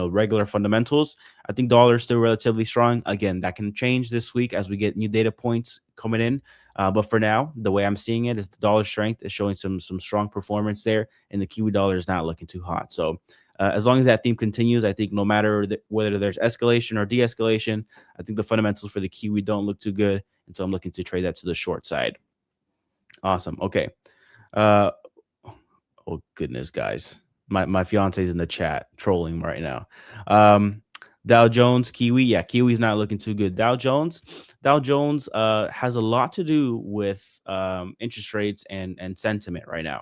regular fundamentals, I think dollar is still relatively strong. Again, that can change this week as we get new data points coming in. But for now, the way I'm seeing it is the dollar strength is showing some strong performance there, and the Kiwi dollar is not looking too hot. So as long as that theme continues, I think no matter whether there's escalation or de-escalation, I think the fundamentals for the Kiwi don't look too good. And so I'm looking to trade that to the short side. Awesome. Okay. Oh, goodness, guys. My fiance is in the chat trolling right now. Dow Jones, Kiwi. Yeah, Kiwi's not looking too good. Dow Jones has a lot to do with interest rates and sentiment right now.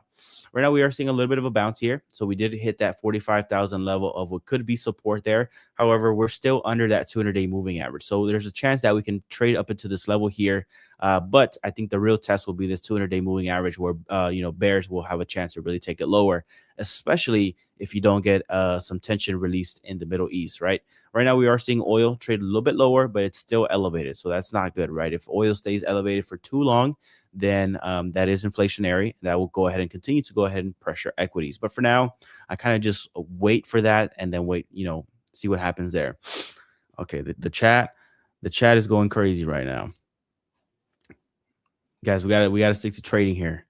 Right now, we are seeing a little bit of a bounce here. So we did hit that 45,000 level of what could be support there. However, we're still under that 200-day moving average. So there's a chance that we can trade up into this level here. But I think the real test will be this 200-day moving average where, bears will have a chance to really take it lower, especially if you don't get some tension released in the Middle East, right? Right now, we are seeing oil trade a little bit lower, but it's still elevated. So that's not good, right? If oil stays elevated for too long, then that is inflationary. That will go ahead and continue to go ahead and pressure equities. But for now, I kind of just wait for that and then wait, see what happens there. Okay, the chat is going crazy right now. Guys, we gotta stick to trading here.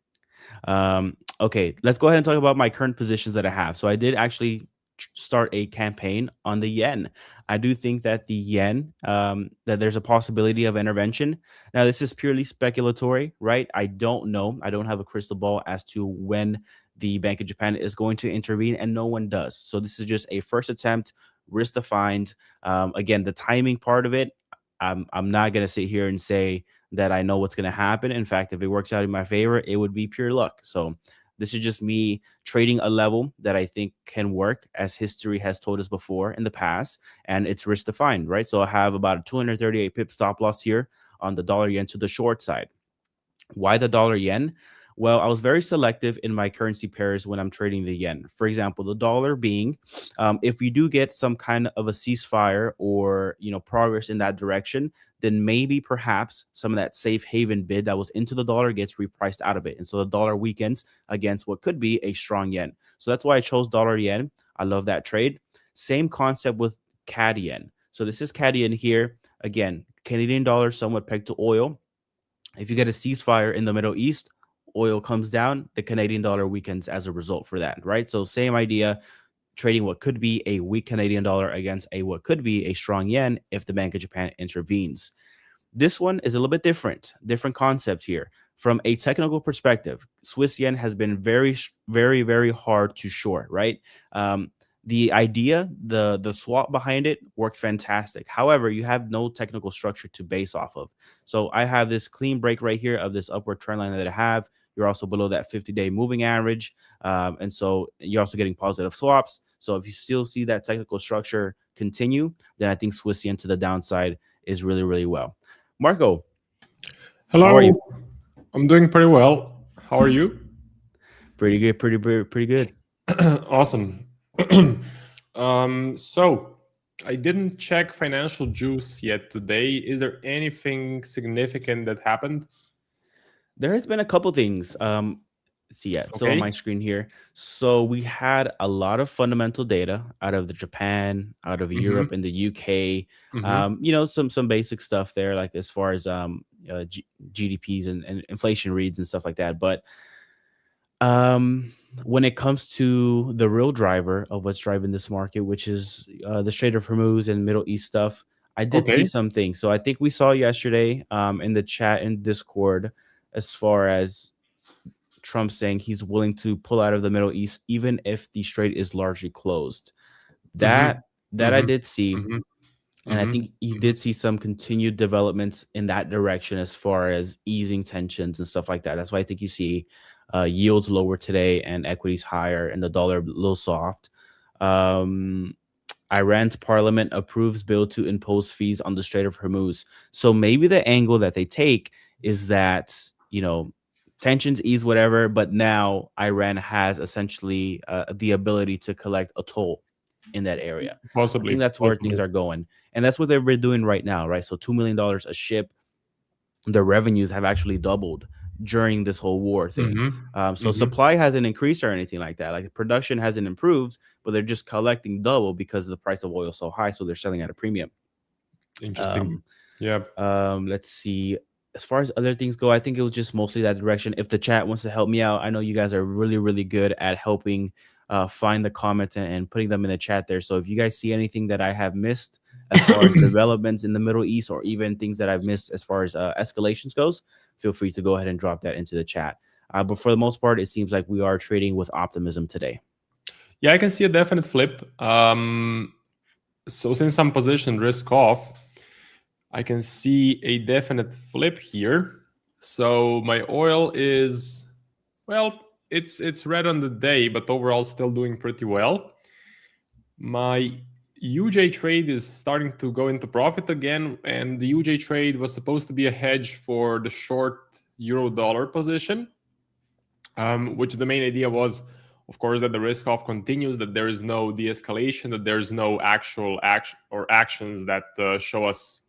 Okay, let's go ahead and talk about my current positions that I have. So I did actually start a campaign on the yen. I do think that the yen, that there's a possibility of intervention. Now, this is purely speculatory, right? I don't know. I don't have a crystal ball as to when the Bank of Japan is going to intervene, and no one does. So this is just a first attempt, risk defined. Again, the timing part of it, I'm not going to sit here and say that I know what's going to happen. In fact, if it works out in my favor, it would be pure luck. So this is just me trading a level that I think can work, as history has told us before in the past, and it's risk defined, right? So I have about a 238 pip stop loss here on the dollar yen to the short side. Why the dollar yen? Well, I was very selective in my currency pairs when I'm trading the yen. For example, the dollar being, if we do get some kind of a ceasefire or progress in that direction, then maybe perhaps some of that safe haven bid that was into the dollar gets repriced out of it, and so the dollar weakens against what could be a strong yen. So that's why I chose dollar yen. I love that trade. Same concept with CAD yen. So this is CAD yen here. Again, Canadian dollar somewhat pegged to oil. If you get a ceasefire in the Middle East, oil comes down, the Canadian dollar weakens as a result for that, right? So same idea, trading what could be a weak Canadian dollar against what could be a strong yen if the Bank of Japan intervenes. This one is a little bit different concept here. From a technical perspective, Swiss yen has been very, very, very hard to short, right? The idea, the swap behind it works fantastic. However, you have no technical structure to base off of. So I have this clean break right here of this upward trend line that I have. You're also below that 50-day moving average. And so you're also getting positive swaps. So if you still see that technical structure continue, then I think Swiss yen to the downside is really, really well. Marco. Hello. How are you? I'm doing pretty well. How are you? Pretty good. Pretty good. Awesome. So I didn't check financial juice yet today. Is there anything significant that happened? There has been a couple things. See, yeah, so on my screen here. So we had a lot of fundamental data out of the Japan, out of Europe, and the UK. Some basic stuff there, like as far as GDPs and inflation reads and stuff like that. But when it comes to the real driver of what's driving this market, which is the Strait of Hormuz and Middle East stuff, I did see something. So I think we saw yesterday in the chat and Discord, as far as Trump saying he's willing to pull out of the Middle East even if the strait is largely closed. That I did see. And I think you did see some continued developments in that direction as far as easing tensions and stuff like that. That's why I think you see yields lower today and equities higher and the dollar a little soft. Iran's parliament approves bill to impose fees on the Strait of Hormuz. So maybe the angle that they take is that, tensions ease, whatever, but now Iran has essentially the ability to collect a toll in that area. I think that's where things are going. And that's what they've been doing right now, right? So $2 million a ship, the revenues have actually doubled during this whole war thing. So supply hasn't increased or anything like that. Like the production hasn't improved, but they're just collecting double because the price of oil is so high. So they're selling at a premium. Interesting. Let's see. As far as other things go, I think it was just mostly that direction. If the chat wants to help me out, I know you guys are really, really good at helping find the comments and putting them in the chat there. So if you guys see anything that I have missed as far as developments in the Middle East, or even things that I've missed as far as escalations goes, feel free to go ahead and drop that into the chat. But for the most part, it seems like we are trading with optimism today. Yeah, I can see a definite flip. So since I'm positioned risk off, I can see a definite flip here. So my oil is, well, it's red on the day, but overall still doing pretty well. My UJ trade is starting to go into profit again, and the UJ trade was supposed to be a hedge for the short euro dollar position, which the main idea was, of course, that the risk off continues, that there is no de-escalation, that there's no actual actions that show us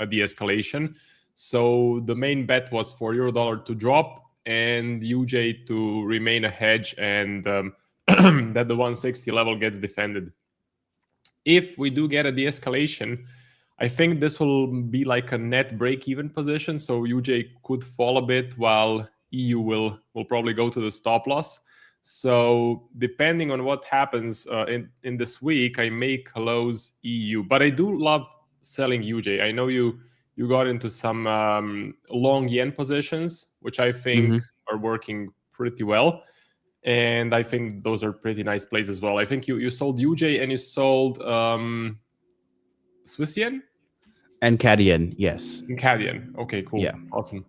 a de-escalation. So the main bet was for euro dollar to drop and UJ to remain a hedge, and that the 160 level gets defended. If we do get a de-escalation, I think this will be like a net break-even position. So UJ could fall a bit while EU will probably go to the stop loss. So depending on what happens in this week, I may close EU. But I do love selling UJ. I know you got into some long yen positions, which I think are working pretty well. And I think those are pretty nice plays as well. I think you sold UJ and you sold Swiss yen? And CAD yen, yes. And CAD yen. Okay, cool. Yeah. Awesome.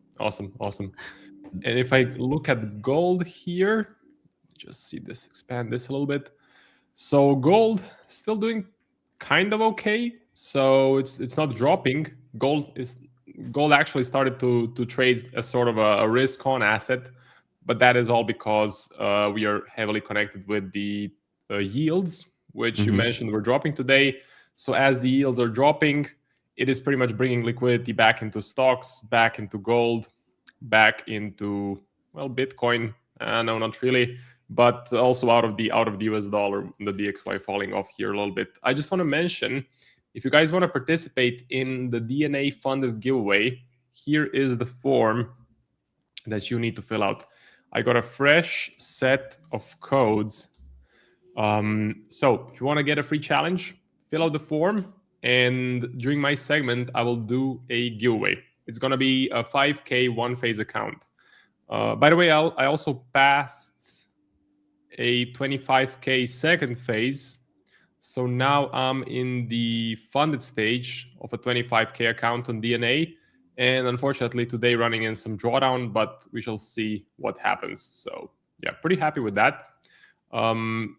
And if I look at gold here, just see this, expand this a little bit. So gold still doing kind of okay. So it's not dropping. Gold actually started to trade as sort of a risk on asset. But that is all because we are heavily connected with the yields, which you mentioned were dropping today. So as the yields are dropping, it is pretty much bringing liquidity back into stocks, back into gold, back into, well, Bitcoin. No, not really, but also out of the US dollar, the DXY falling off here a little bit. I just want to mention, if you guys want to participate in the DNA funded giveaway, here is the form that you need to fill out. I got a fresh set of codes. So if you want to get a free challenge, fill out the form, and during my segment, I will do a giveaway. It's going to be a 5K one-phase account. By the way, I also passed a 25K second phase. So now I'm in the funded stage of a 25K account on DNA. And unfortunately, today running in some drawdown, but we shall see what happens. So yeah, pretty happy with that.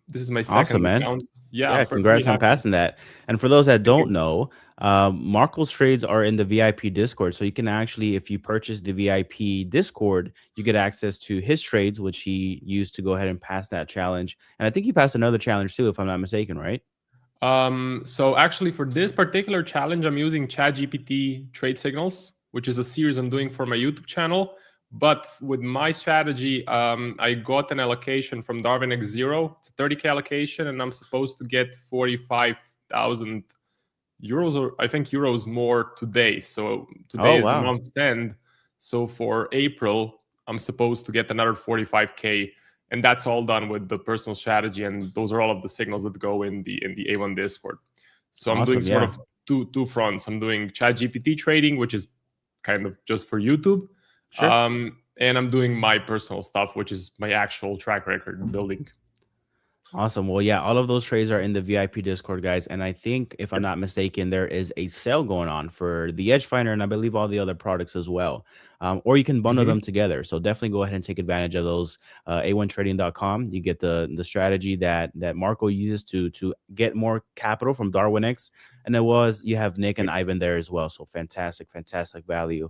This is my second account. Yeah, congrats on passing that. And for those that don't know, Marco's trades are in the VIP Discord. So you can actually, if you purchase the VIP Discord, you get access to his trades, which he used to go ahead and pass that challenge. And I think he passed another challenge too, if I'm not mistaken, right? So actually for this particular challenge, I'm using ChatGPT trade signals, which is a series I'm doing for my YouTube channel. But with my strategy, I got an allocation from Darwin X0. It's a 30K allocation, and I'm supposed to get 45,000 euros, or I think euros more today. So today is the month's end. So for April, I'm supposed to get another 45K. And that's all done with the personal strategy, and those are all of the signals that go in the A1 Discord. So I'm doing sort of two fronts. I'm doing ChatGPT trading, which is kind of just for YouTube. Sure. And I'm doing my personal stuff, which is my actual track record building. Awesome. Well, yeah, all of those trades are in the VIP Discord, guys. And I think, if I'm not mistaken, there is a sale going on for the EdgeFinder and I believe all the other products as well. Or you can bundle them together. So definitely go ahead and take advantage of those. A1trading.com. You get the strategy that Marco uses to get more capital from DarwinX. And you have Nick and Ivan there as well. So fantastic value.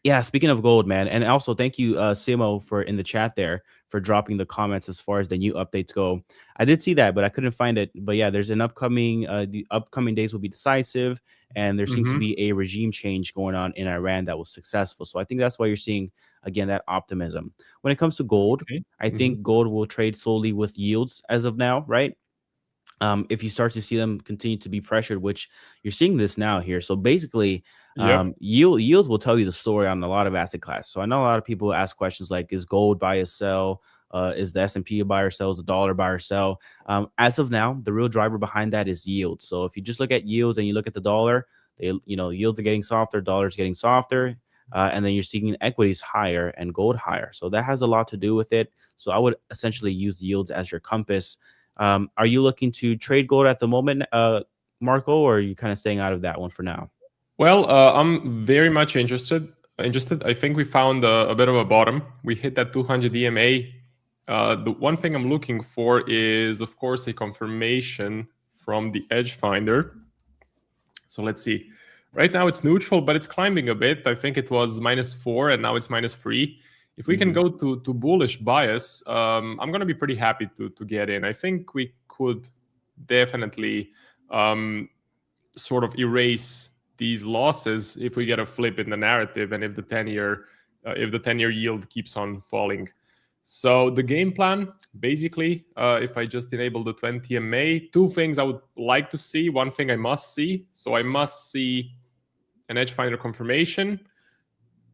Yeah, speaking of gold, man, and also thank you, Simo, for in the chat there for dropping the comments as far as the new updates go. I did see that, but I couldn't find it. But yeah, there's an upcoming, the upcoming days will be decisive, and there seems to be a regime change going on in Iran that was successful. So I think that's why you're seeing again that optimism. When it comes to gold, I think gold will trade solely with yields as of now, right? If you start to see them continue to be pressured, which you're seeing this now here. So basically, yields will tell you the story on a lot of asset class. So I know a lot of people ask questions like, is gold buy or sell? Is the S&P a buy or sell? Is the dollar buy or sell? As of now, the real driver behind that is yield. So if you just look at yields and you look at the dollar, yields are getting softer, dollars getting softer. And then you're seeing equities higher and gold higher. So that has a lot to do with it. So I would essentially use yields as your compass. Are you looking to trade gold at the moment, Marco, or are you kind of staying out of that one for now? Well, I'm very much interested. I think we found a bit of a bottom. We hit that 200 EMA. The one thing I'm looking for is, of course, a confirmation from the EdgeFinder. So let's see. Right now it's neutral, but it's climbing a bit. I think it was -4 and now it's -3. If we can go to bullish bias, I'm going to be pretty happy to get in. I think we could definitely sort of erase these losses if we get a flip in the narrative and if the 10-year yield keeps on falling. So the game plan, basically, if I just enable the 20 MA, two things I would like to see. One thing I must see. So I must see an EdgeFinder confirmation.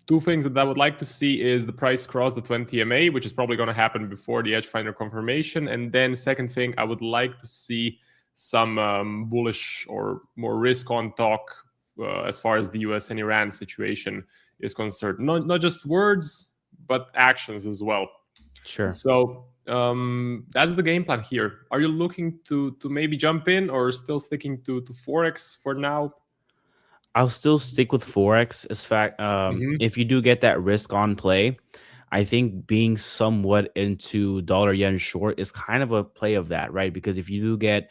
Two things that I would like to see is the price cross the 20 MA, which is probably going to happen before the EdgeFinder confirmation. And then second thing, I would like to see some bullish or more risk on talk as far as the US and Iran situation is concerned. Not just words, but actions as well. Sure. So that's the game plan here. Are you looking to maybe jump in or still sticking to Forex for now? I'll still stick with Forex. If you do get that risk on play, I think being somewhat into dollar yen short is kind of a play of that, right? Because if you do get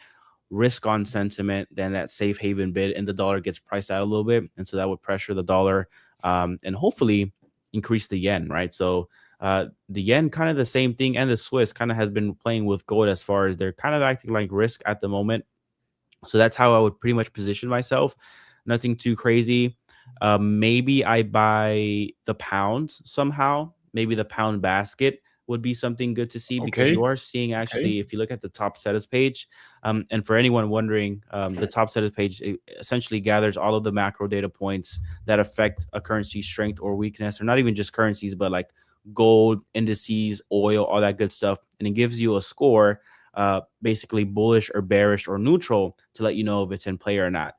risk on sentiment, then that safe haven bid and the dollar gets priced out a little bit. And so that would pressure the dollar and hopefully increase the yen, right? So the yen, kind of the same thing, and the Swiss kind of has been playing with gold as far as they're kind of acting like risk at the moment. So that's how I would pretty much position myself. Nothing too crazy. Maybe I buy the pound somehow. Maybe the pound basket would be something good to see because you are seeing actually, if you look at the top status page, and for anyone wondering, the top status page essentially gathers all of the macro data points that affect a currency's strength or weakness, or not even just currencies, but like gold, indices, oil, all that good stuff. And it gives you a score, basically bullish or bearish or neutral, to let you know if it's in play or not.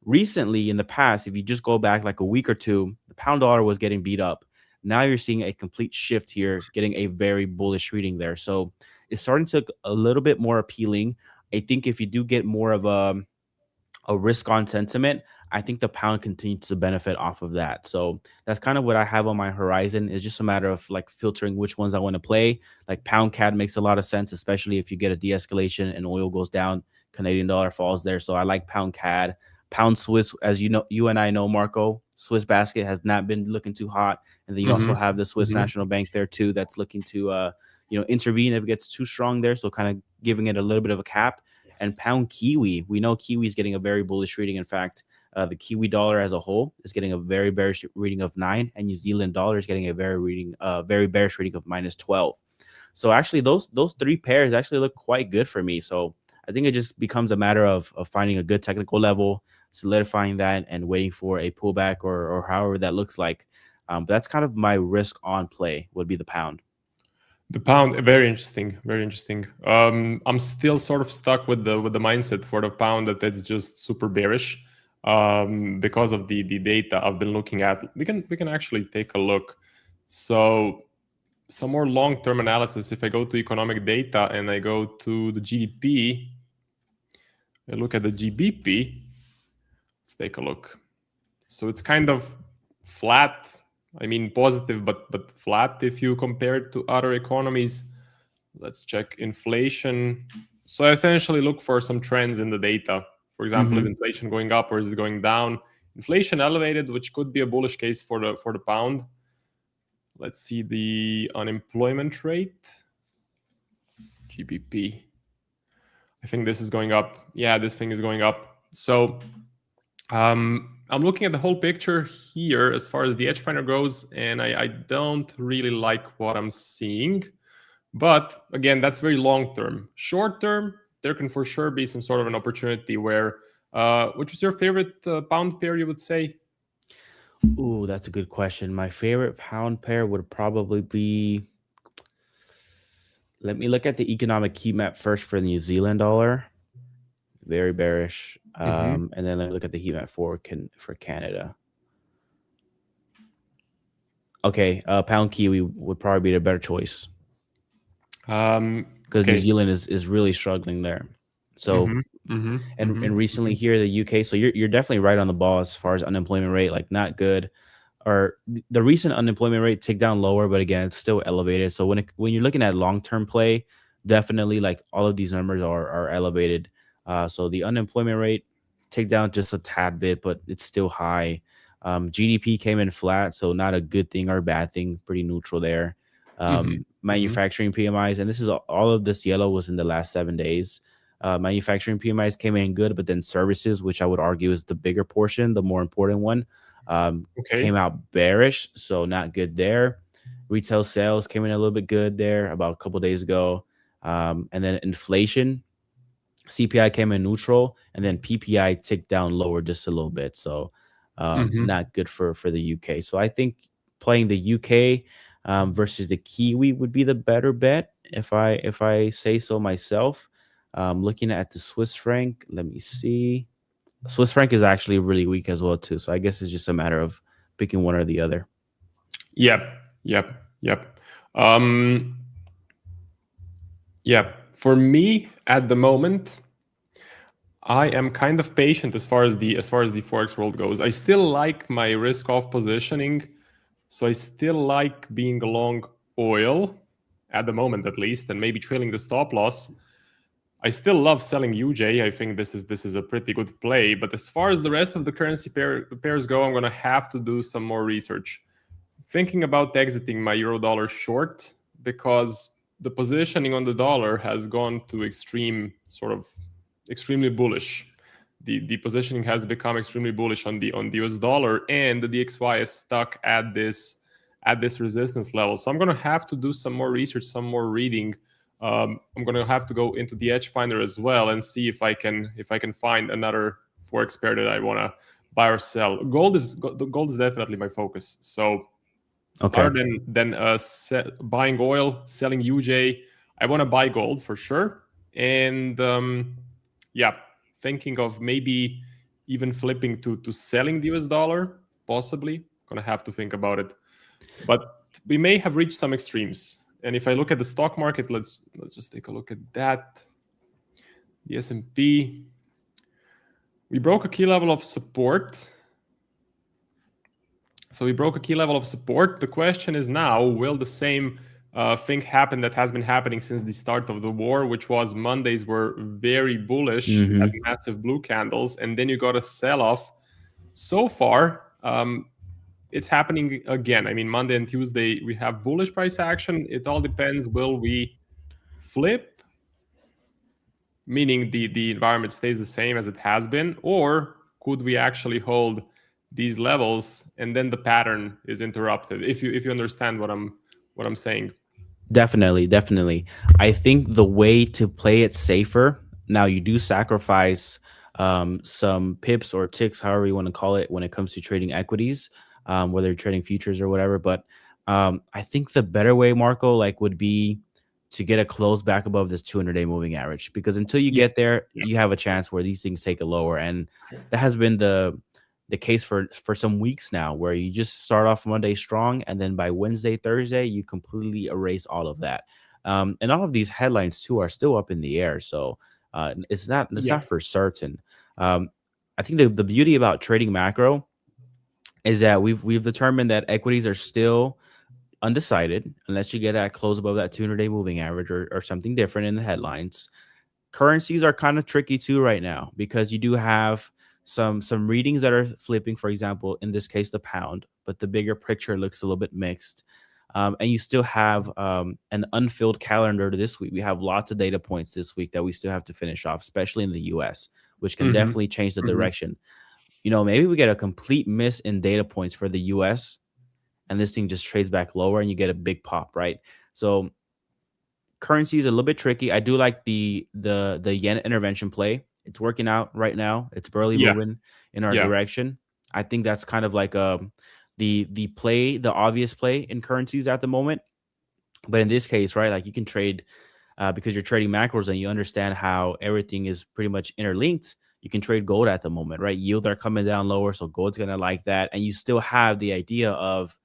Recently, in the past, if you just go back like a week or two, the pound dollar was getting beat up. Now you're seeing a complete shift here, getting a very bullish reading there. So it's starting to look a little bit more appealing. I think if you do get more of a risk on sentiment, I think the pound continues to benefit off of that. So that's kind of what I have on my horizon. It's just a matter of like filtering which ones I want to play. Like pound CAD makes a lot of sense, especially if you get a de-escalation and oil goes down, Canadian dollar falls there. So I like pound CAD. Pound Swiss, as you know, you and I know, Marco, Swiss basket has not been looking too hot. And then you also have the Swiss National Bank there too, that's looking to intervene if it gets too strong there. So kind of giving it a little bit of a cap. And pound Kiwi, we know Kiwi is getting a very bullish reading. In fact, the Kiwi dollar as a whole is getting a very bearish reading of 9, and New Zealand dollar is getting a very bearish reading of -12. So actually, those three pairs actually look quite good for me. So I think it just becomes a matter of finding a good technical level, solidifying that, and waiting for a pullback or however that looks like. But that's kind of my risk on play would be the pound. The pound, very interesting, very interesting. I'm still sort of stuck with the mindset for the pound that it's just super bearish because of the data I've been looking at. We can actually take a look. So some more long-term analysis, if I go to economic data and I go to the GDP, I look at the GBP, let's take a look. So it's kind of flat. I mean, positive, but flat if you compare it to other economies. Let's check inflation. So I essentially look for some trends in the data. For example, is inflation going up or is it going down? Inflation elevated, which could be a bullish case for the pound. Let's see the unemployment rate. GBP. I think this is going up. Yeah, this thing is going up. So I'm looking at the whole picture here as far as the EdgeFinder goes, and I don't really like what I'm seeing. But again, that's very long term. Short term, there can for sure be some sort of an opportunity where, which is your favorite pound pair, you would say? Ooh, that's a good question. My favorite pound pair would probably be. Let me look at the economic heat map first for the New Zealand dollar. Very bearish. And then let me look at the heat map for Canada. Okay, pound Kiwi would probably be the better choice. Because New Zealand is really struggling there. So and recently here the UK. So you're definitely right on the ball as far as unemployment rate, like not good. Or the recent unemployment rate ticked down lower, but again, it's still elevated. So when you're looking at long-term play, definitely like all of these numbers are elevated. So the unemployment rate ticked down just a tad bit, but it's still high. GDP came in flat, so not a good thing or a bad thing, pretty neutral there. Manufacturing PMIs, and this is all of this yellow was in the last 7 days. Manufacturing PMIs came in good, but then services, which I would argue is the bigger portion, the more important one, came out bearish, so not good there. Retail sales came in a little bit good there about a couple days ago. And then inflation, CPI came in neutral, and then PPI ticked down lower just a little bit. So not good for the UK. So I think playing the UK versus the Kiwi would be the better bet if I say so myself. Looking at the Swiss franc, let me see. Swiss franc is actually really weak as well too. So I guess it's just a matter of picking one or the other. Yep. For me at the moment, I am kind of patient as far as the Forex world goes. I still like my risk-off positioning, so I still like being long oil at the moment, at least, and maybe trailing the stop loss. I still love selling UJ. I think this is a pretty good play. But as far as the rest of the currency pairs go, I'm going to have to do some more research. Thinking about exiting my euro-dollar short because the positioning on the dollar has gone to extremely bullish. The positioning has become extremely bullish on the US dollar, and the DXY is stuck at this resistance level. So I'm going to have to do some more research, some more reading. I'm going to have to go into the EdgeFinder as well and see if I can find another Forex pair that I want to buy or sell. Gold is definitely my focus. So other than buying oil, selling UJ, I want to buy gold for sure. And thinking of maybe even flipping to selling the US dollar, possibly. Gonna have to think about it. But we may have reached some extremes. And if I look at the stock market, let's just take a look at that. The S&P, we broke a key level of support. So we broke a key level of support. The question is now, will the same thing happen that has been happening since the start of the war, which was Mondays were very bullish, had massive blue candles, and then you got a sell-off. So far, it's happening again. I mean, Monday and Tuesday, we have bullish price action. It all depends. Will we flip, meaning the environment stays the same as it has been, or could we actually hold these levels and then the pattern is interrupted? If you understand what I'm saying. Definitely. I think the way to play it safer, now you do sacrifice some pips or ticks, however you want to call it, when it comes to trading equities, whether you're trading futures or whatever. But I think the better way, Marco, would be to get a close back above this 200-day moving average, because until you get there, you have a chance where these things take a lower. And that has been the the case for some weeks now, where you just start off Monday strong, and then by Wednesday, Thursday, you completely erase all of that. And all of these headlines too are still up in the air, so it's not for certain. I think the beauty about trading macro is that we've determined that equities are still undecided unless you get that close above that 200-day moving average or something different in the headlines. Currencies are kind of tricky too right now, because you do have some readings that are flipping, for example, in this case, the pound, but the bigger picture looks a little bit mixed. And you still have an unfilled calendar this week. We have lots of data points this week that we still have to finish off, especially in the US, which can definitely change the direction. Maybe we get a complete miss in data points for the US, and this thing just trades back lower and you get a big pop, right? So currency is a little bit tricky. I do like the yen intervention play. It's working out right now. It's barely moving in our direction. I think that's kind of like the obvious play in currencies at the moment. But in this case, right, like you can trade because you're trading macros and you understand how everything is pretty much interlinked. You can trade gold at the moment, right? Yields are coming down lower, so gold's gonna like that, and you still have the idea of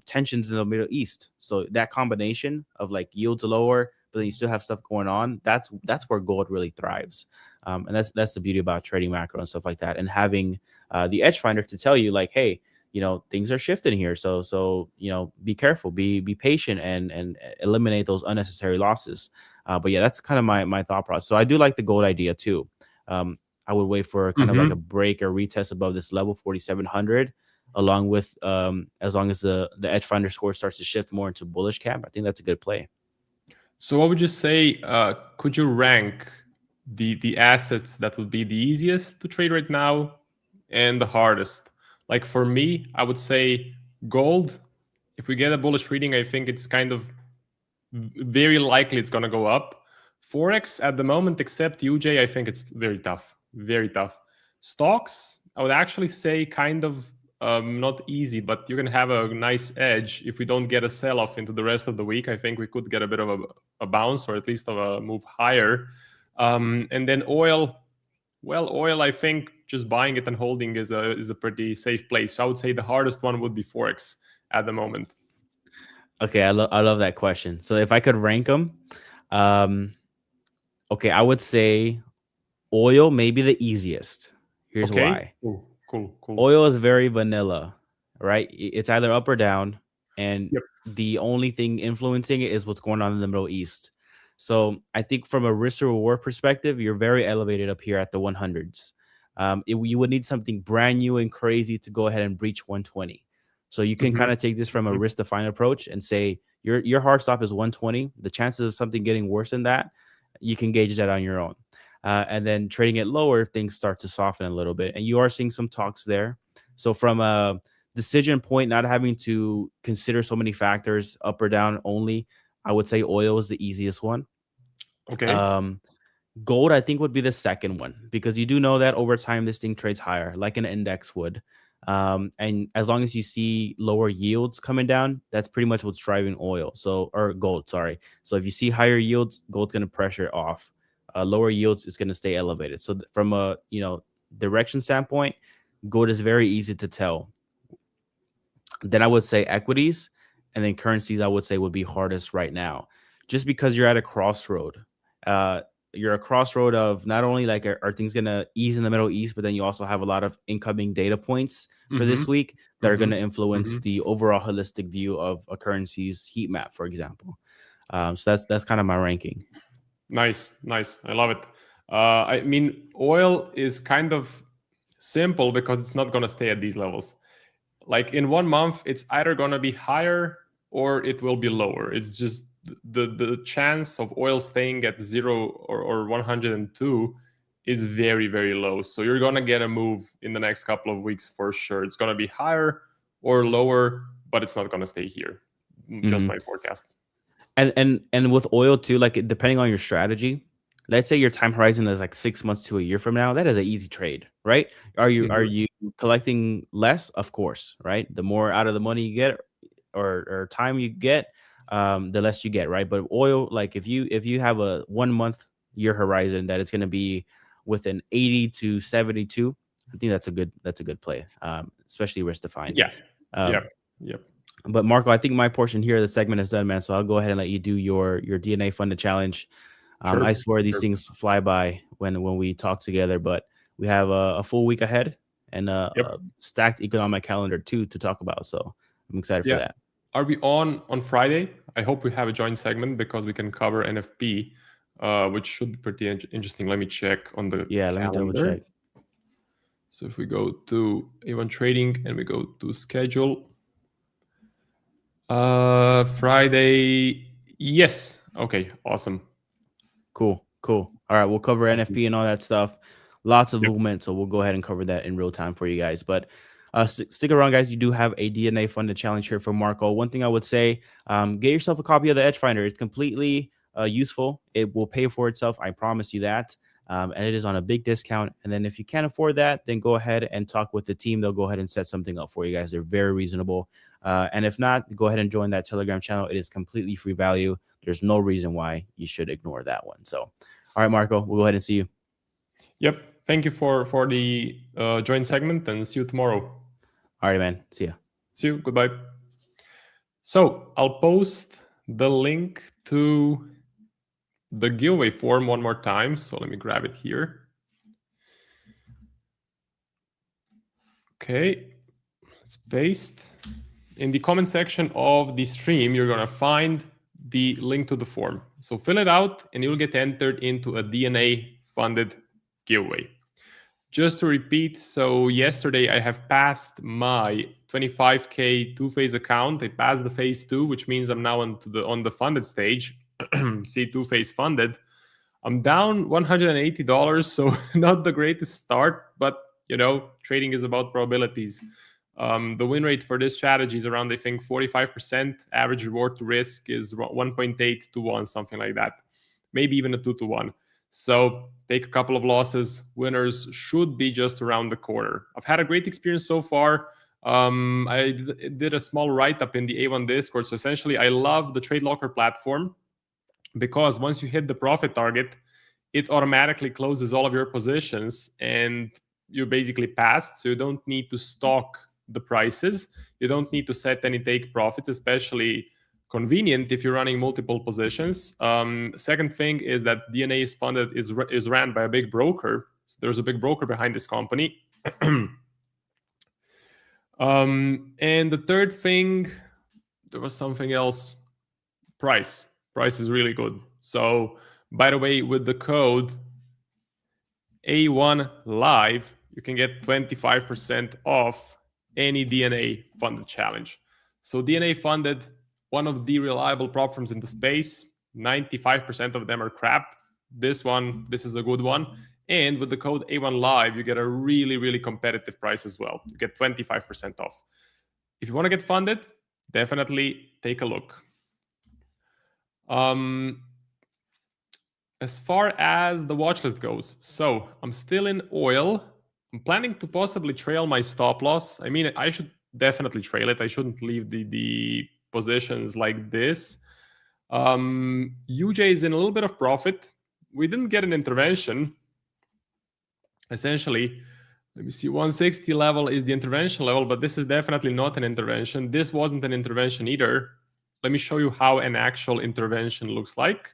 tensions in the Middle East. So that combination of like yields lower, but then you still have stuff going on. That's where gold really thrives, and that's the beauty about trading macro and stuff like that, and having the EdgeFinder to tell you like, hey, things are shifting here. So be careful, be patient, and eliminate those unnecessary losses. But yeah, that's kind of my thought process. So I do like the gold idea too. I would wait for kind of like a break or retest above this level 4,700, along with as long as the EdgeFinder score starts to shift more into bullish camp. I think that's a good play. So what would you say? Could you rank the assets that would be the easiest to trade right now and the hardest? Like for me, I would say gold. If we get a bullish reading, I think it's kind of very likely it's going to go up. Forex at the moment, except UJ, I think it's very tough. Very tough. Stocks, I would actually say kind of not easy, but you can have a nice edge if we don't get a sell-off into the rest of the week. I think we could get a bit of a bounce, or at least of a move higher. And then oil, well, oil, I think just buying it and holding is a pretty safe place. So I would say the hardest one would be Forex at the moment. Okay, I love that question. So if I could rank them, okay, I would say oil may be the easiest. Here's why. Cool. Oil is very vanilla, right? It's either up or down, and the only thing influencing it is what's going on in the Middle East. So I think from a risk to reward perspective, you're very elevated up here at the 100s. You would need something brand new and crazy to go ahead and breach 120. So you can kind of take this from a risk defined approach and say your hard stop is 120. The chances of something getting worse than that, you can gauge that on your own. And then trading it lower, things start to soften a little bit. And you are seeing some talks there. So from a decision point, not having to consider so many factors up or down only, I would say oil is the easiest one. Okay. Gold, I think, would be the second one, because you do know that over time this thing trades higher, like an index would. And as long as you see lower yields coming down, that's pretty much what's driving oil. Or gold, sorry. So if you see higher yields, gold's going to pressure off. Lower yields is going to stay elevated. So from a direction standpoint, gold is very easy to tell. Then I would say equities, and then currencies I would say would be hardest right now, just because you're at a crossroad. You're a crossroad of not only like are things going to ease in the Middle East, but then you also have a lot of incoming data points for this week that are going to influence the overall holistic view of a currency's heat map, for example. So that's kind of my ranking. Nice. I love it. I mean, oil is kind of simple because it's not going to stay at these levels. Like in 1 month, it's either going to be higher or it will be lower. It's just the chance of oil staying at 0 or 102 is very, very low. So you're going to get a move in the next couple of weeks for sure. It's going to be higher or lower, but it's not going to stay here. Just my forecast. And with oil too, like depending on your strategy, let's say your time horizon is like 6 months to a year from now, that is an easy trade, right? Are you collecting less? Of course, right? The more out of the money you get or time you get, the less you get, right? But oil, like if you have a 1 month year horizon that it's going to be within 80 to 72 I think that's a good play, especially risk defined. Yeah. Um, Yep. But Marco, I think my portion here of the segment is done, man. So I'll go ahead and let you do your DNA funded challenge. Sure. I swear these things fly by when we talk together, but we have a full week ahead and a stacked economic calendar too to talk about. So I'm excited for that. Are we on Friday? I hope we have a joint segment because we can cover NFP, which should be pretty interesting. Let me check on the calendar. Let me double check. So if we go to A1 Trading and we go to schedule, Friday, yes. Okay, awesome. Cool. All right, we'll cover NFP and all that stuff. Lots of movement, so we'll go ahead and cover that in real time for you guys. But stick around, guys. You do have a DNA funded challenge here from Marco. One thing I would say, get yourself a copy of the EdgeFinder. It's completely useful. It will pay for itself. I promise you that. And it is on a big discount. And then if you can't afford that, then go ahead and talk with the team. They'll go ahead and set something up for you guys. They're very reasonable. And if not, go ahead and join that Telegram channel. It is completely free value. There's no reason why you should ignore that one. So, all right, Marco, we'll go ahead and see you. Yep. Thank you for the joint segment, and see you tomorrow. All right, man. See ya. See you. Goodbye. So I'll post the link to the giveaway form one more time. So let me grab it here. Okay, let's paste. In the comment section of the stream, you're going to find the link to the form. So fill it out and you'll get entered into a DNA funded giveaway. Just to repeat, so yesterday I have passed my 25K two-phase account. I passed the phase 2, which means I'm now on the funded stage. See, two-phase funded. I'm down $180, so not the greatest start, but trading is about probabilities. The win rate for this strategy is around, I think, 45%. Average reward to risk is 1.8 to 1, something like that. Maybe even a 2 to 1. So take a couple of losses. Winners should be just around the corner. I've had a great experience so far. I did a small write-up in the A1 Discord. So essentially, I love the Trade Locker platform because once you hit the profit target, it automatically closes all of your positions and you basically passed. So you don't need to stock the prices. You don't need to set any take profits, especially convenient if you're running multiple positions. Second thing is that DNA is ran by a big broker. So there's a big broker behind this company. And the third thing, there was something else. Price is really good. So by the way, with the code A1 Live, you can get 25% off any DNA funded challenge. So DNA funded, one of the reliable prop firms in the space. 95% of them are crap. This is a good one. And with the code A1 Live, you get a really, really competitive price as well. You get 25% off. If you want to get funded, definitely take a look. As far as the watch list goes, so I'm still in oil. I'm planning to possibly trail my stop loss. I mean, I should definitely trail it. I shouldn't leave the positions like this. UJ is in a little bit of profit. We didn't get an intervention. Essentially, let me see, 160 level is the intervention level, but this is definitely not an intervention. This wasn't an intervention either. Let me show you how an actual intervention looks like.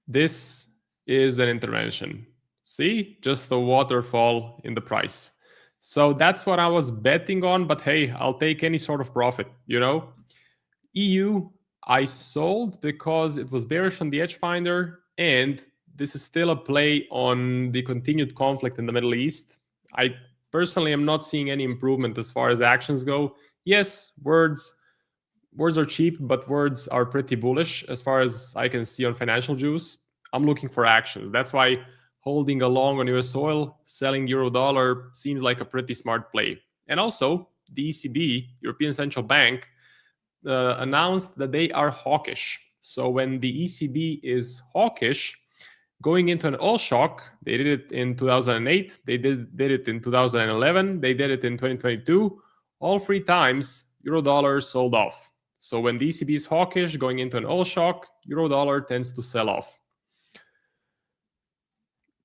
This is an intervention. See, just the waterfall in the price. So that's what I was betting on, but hey, I'll take any sort of profit, EU, I sold because it was bearish on the EdgeFinder, and this is still a play on the continued conflict in the Middle East. I personally am not seeing any improvement as far as actions go. Yes, words are cheap, but words are pretty bullish as far as I can see on Financial Juice. I'm looking for actions. That's why holding a long on US oil, selling euro dollar seems like a pretty smart play. And also, the ECB, European Central Bank, announced that they are hawkish. So when the ECB is hawkish, going into an oil shock, they did it in 2008, they did it in 2011, they did it in 2022. All 3 times, euro dollar sold off. So when the ECB is hawkish, going into an oil shock, euro dollar tends to sell off.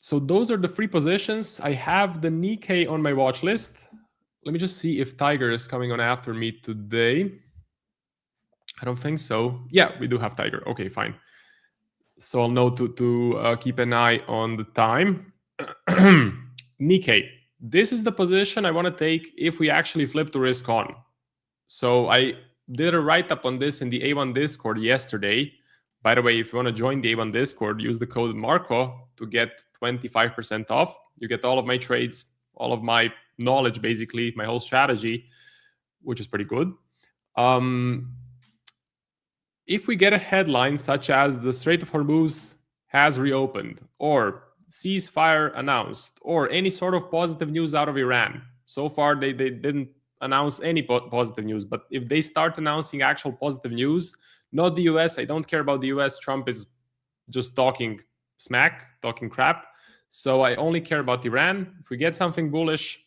So those are the 3 positions. I have the Nikkei on my watch list. Let me just see if Tiger is coming on after me today. I don't think so. Yeah, we do have Tiger. Okay, fine. So I'll know to keep an eye on the time. Nikkei. This is the position I want to take if we actually flip to risk on. So I did a write-up on this in the A1 Discord yesterday. By the way, if you want to join the A1 Discord, use the code Marco to get 25% off. You get all of my trades, all of my knowledge, basically, my whole strategy, which is pretty good. If we get a headline such as the Strait of Hormuz has reopened, or ceasefire announced, or any sort of positive news out of Iran, so far they didn't announce any positive news, but if they start announcing actual positive news, not the US, I don't care about the US, Trump is just talking smack, talking crap, so I only care about Iran. If we get something bullish,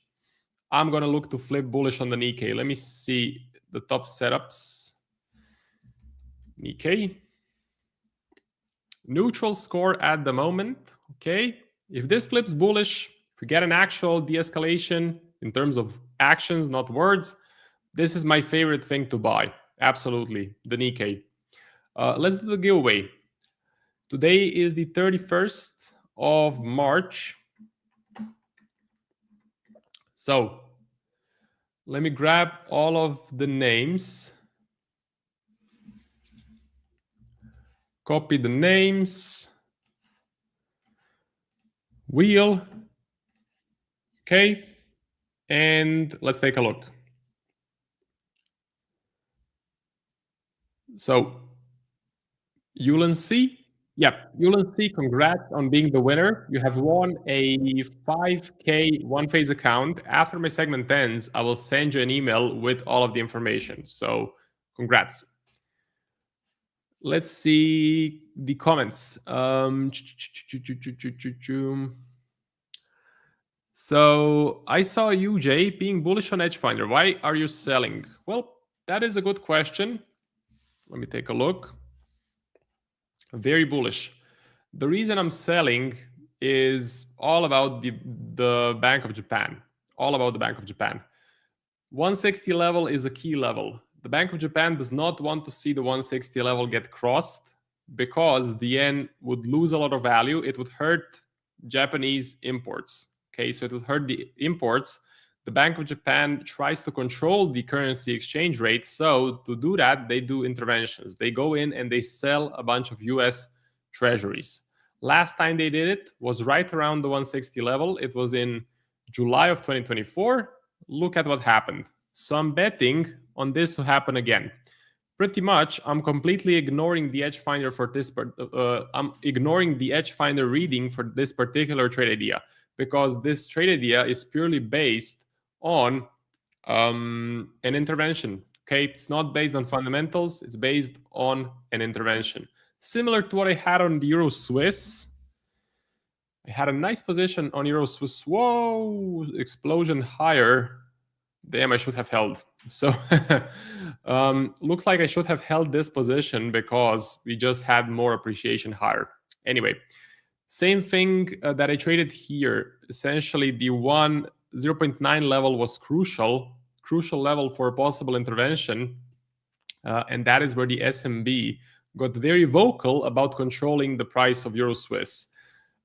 I'm going to look to flip bullish on the Nikkei. Let me see the top setups. Nikkei. Neutral score at the moment. Okay. If this flips bullish, if we get an actual de-escalation in terms of actions, not words, this is my favorite thing to buy. Absolutely. The Nikkei. Let's do the giveaway. Today is the 31st of March. So let me grab all of the names. Copy the names. Wheel. Okay. And let's take a look. So, Yulan C. Yep, Yulan C, congrats on being the winner. You have won a 5K one-phase account. After my segment ends, I will send you an email with all of the information. So, congrats. Let's see the comments. So I saw you, Jay, being bullish on EdgeFinder. Why are you selling? Well, that is a good question. Let me take a look. Very bullish. The reason I'm selling is all about the Bank of Japan. All about the Bank of Japan. 160 level is a key level. The Bank of Japan does not want to see the 160 level get crossed because the yen would lose a lot of value. It would hurt Japanese imports. Okay, so it would hurt the imports. The Bank of Japan tries to control the currency exchange rate. So to do that, they do interventions. They go in and they sell a bunch of US treasuries. Last time they did it was right around the 160 level. It was in July of 2024. Look at what happened. So I'm betting on this to happen again. Pretty much, I'm completely ignoring the EdgeFinder for this. I'm ignoring the EdgeFinder reading for this particular trade idea because this trade idea is purely based on an intervention. Okay, it's not based on fundamentals. It's based on an intervention. Similar to what I had on the Euro Swiss. I had a nice position on Euro Swiss. Whoa, explosion higher. Damn, I should have held. So looks like I should have held this position because we just had more appreciation higher. Anyway, same thing that I traded here. Essentially, the 0.9 level was crucial level for a possible intervention. And that is where the SMB got very vocal about controlling the price of Euro Swiss.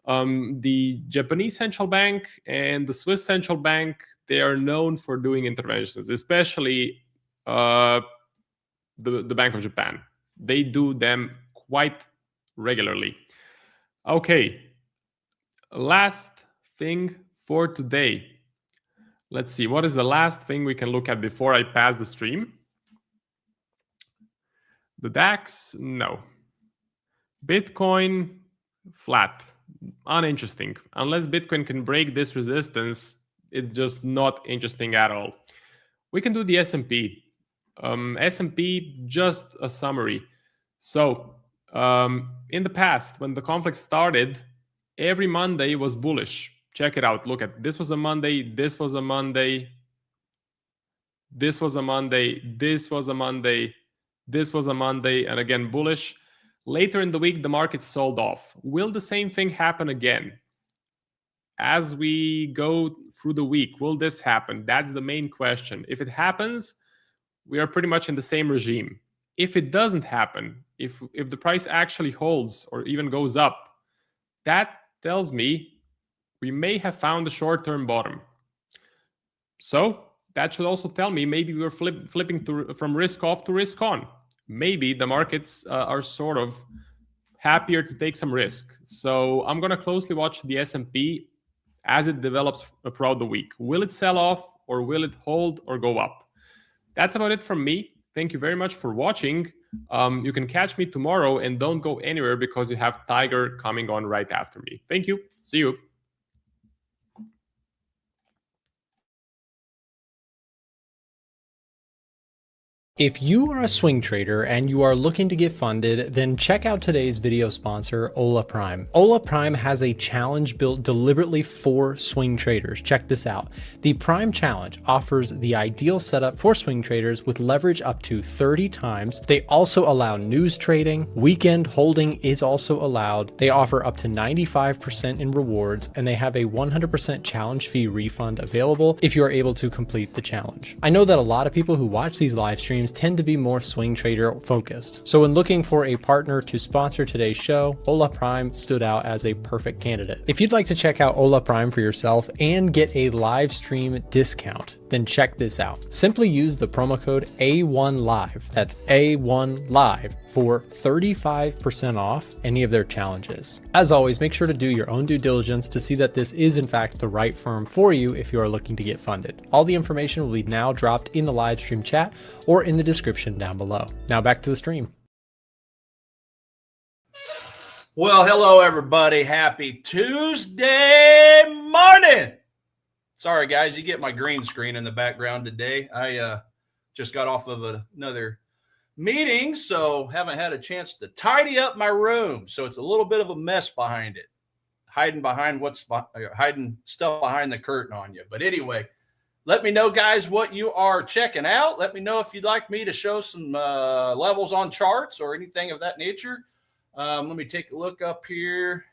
The Japanese central bank and the Swiss central bank, they are known for doing interventions, especially the Bank of Japan. They do them quite regularly. Okay, last thing for today. Let's see, what is the last thing we can look at before I pass the stream? The DAX, no. Bitcoin, flat, uninteresting. Unless Bitcoin can break this resistance, it's just not interesting at all. We can do the S&P. S&P, just a summary. So in the past, when the conflict started, every Monday was bullish. Check it out. Look at this was a Monday, this was a Monday, this was a Monday, this was a Monday, this was a Monday, and again bullish. Later in the week, the market sold off. Will the same thing happen again? as we go through the week? Will this happen? That's the main question. If it happens, we are pretty much in the same regime. If it doesn't happen, if the price actually holds or even goes up, that tells me we may have found a short-term bottom. So that should also tell me maybe we're flipping from risk off to risk on. Maybe the markets are sort of happier to take some risk. So I'm going to closely watch the S&P as it develops throughout the week. Will it sell off, or will it hold or go up? That's about it from me. Thank you very much for watching. You can catch me tomorrow, and don't go anywhere because you have Tiger coming on right after me. Thank you. See you. If you are a swing trader and you are looking to get funded, then check out today's video sponsor, Ola Prime. Ola Prime has a challenge built deliberately for swing traders. Check this out. The Prime Challenge offers the ideal setup for swing traders with leverage up to 30 times. They also allow news trading. Weekend holding is also allowed. They offer up to 95% in rewards, and they have a 100% challenge fee refund available if you are able to complete the challenge. I know that a lot of people who watch these live streams tend to be more swing trader focused. So when looking for a partner to sponsor today's show, Ola Prime stood out as a perfect candidate. If you'd like to check out Ola Prime for yourself and get a live stream discount, then check this out. Simply use the promo code A1Live, that's A1Live, for 35% off any of their challenges. As always, make sure to do your own due diligence to see that this is in fact the right firm for you if you are looking to get funded. All the information will be now dropped in the live stream chat or in the description down below. Now back to the stream. Well, hello everybody. Happy Tuesday morning. Sorry guys, you get my green screen in the background today. I just got off of another meeting, so haven't had a chance to tidy up my room. So it's a little bit of a mess behind it. Hiding stuff behind the curtain on you. But anyway, let me know, guys, what you are checking out. Let me know if you'd like me to show some levels on charts or anything of that nature. Let me take a look up here,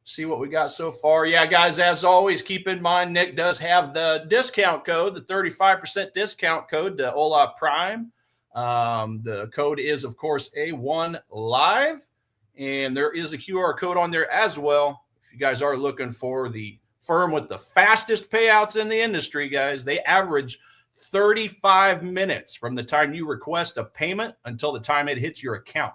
see what we got so far. Yeah, guys, as always, keep in mind, Nick does have the discount code, the 35% discount code to Ola Prime. The code is, of course, A1Live, and there is a QR code on there as well. If you guys are looking for the firm with the fastest payouts in the industry, guys, they average 35 minutes from the time you request a payment until the time it hits your account.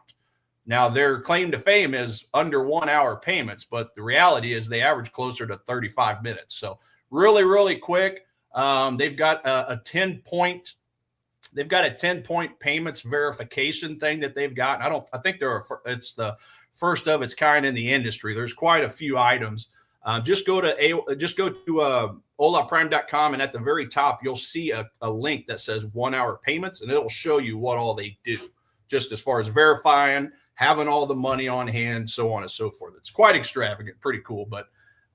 Now, their claim to fame is under 1 hour payments, but the reality is they average closer to 35 minutes. So really, really quick. They've got a 10-point payments verification thing that they've got. I think it's the first of its kind in the industry. There's quite a few items. Just go to olaprime.com, and at the very top you'll see a link that says 1 hour payments, and it'll show you what all they do, just as far as verifying, having all the money on hand, so on and so forth. It's quite extravagant, pretty cool. But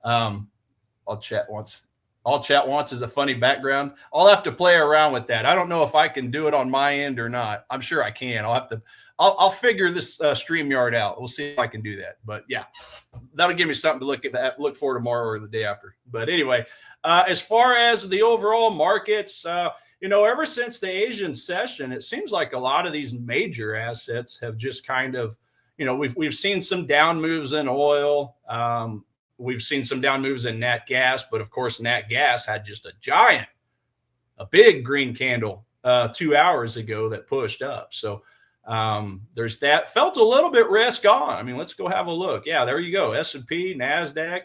I'll chat once. All chat wants is a funny background. I'll have to play around with that. I don't know if I can do it on my end or not. I'm sure I can. I'll figure this StreamYard out. We'll see if I can do that. But yeah, that'll give me something to look for tomorrow or the day after. But anyway, as far as the overall markets, ever since the Asian session, it seems like a lot of these major assets have just kind of, we've seen some down moves in oil. We've seen some down moves in nat gas, but of course, nat gas had just a big green candle 2 hours ago that pushed up. So there's that. Felt a little bit risk on. I mean, let's go have a look. Yeah, there you go. S&P, Nasdaq,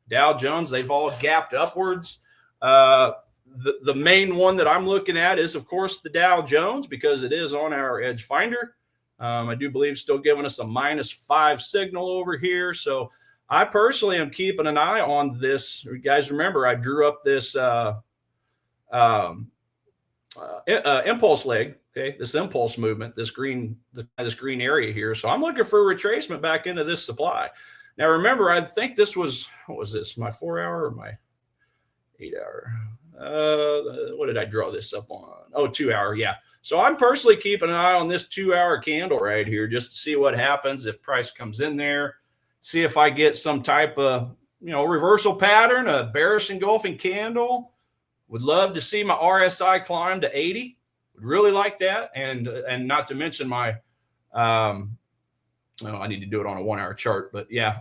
Dow Jones, they've all gapped upwards. The main one that I'm looking at is, of course, the Dow Jones, because it is on our EdgeFinder. I do believe still giving us a -5 signal over here. So I personally am keeping an eye on this. You guys remember I drew up this impulse leg, okay, this impulse movement, this green area here. So I'm looking for a retracement back into this supply. Now, remember, I think this was, what was this, my 4 hour or my 8 hour? What did I draw this up on? Oh, 2 hour. Yeah. So I'm personally keeping an eye on this 2 hour candle right here, just to see what happens if price comes in there. See if I get some type of reversal pattern, a bearish engulfing candle. Would love to see my RSI climb to 80. Would really like that. And not to mention my, I need to do it on a 1 hour chart, but yeah,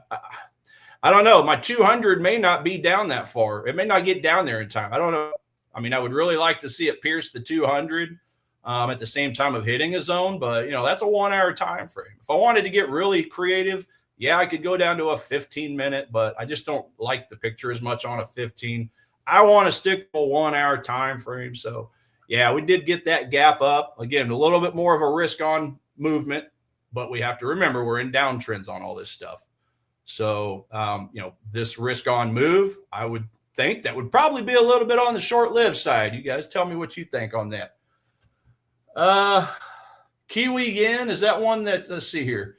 I don't know. My 200 may not be down that far. It may not get down there in time. I don't know. I mean, I would really like to see it pierce the 200 at the same time of hitting a zone, but that's a 1 hour time frame. If I wanted to get really creative, yeah, I could go down to a 15-minute, but I just don't like the picture as much on a 15. I want to stick to a 1 hour time frame. So yeah, we did get that gap up. Again, a little bit more of a risk on movement, but we have to remember we're in downtrends on all this stuff. So, this risk on move, I would think that would probably be a little bit on the short-lived side. You guys tell me what you think on that. Kiwi yen, is that one that, let's see here.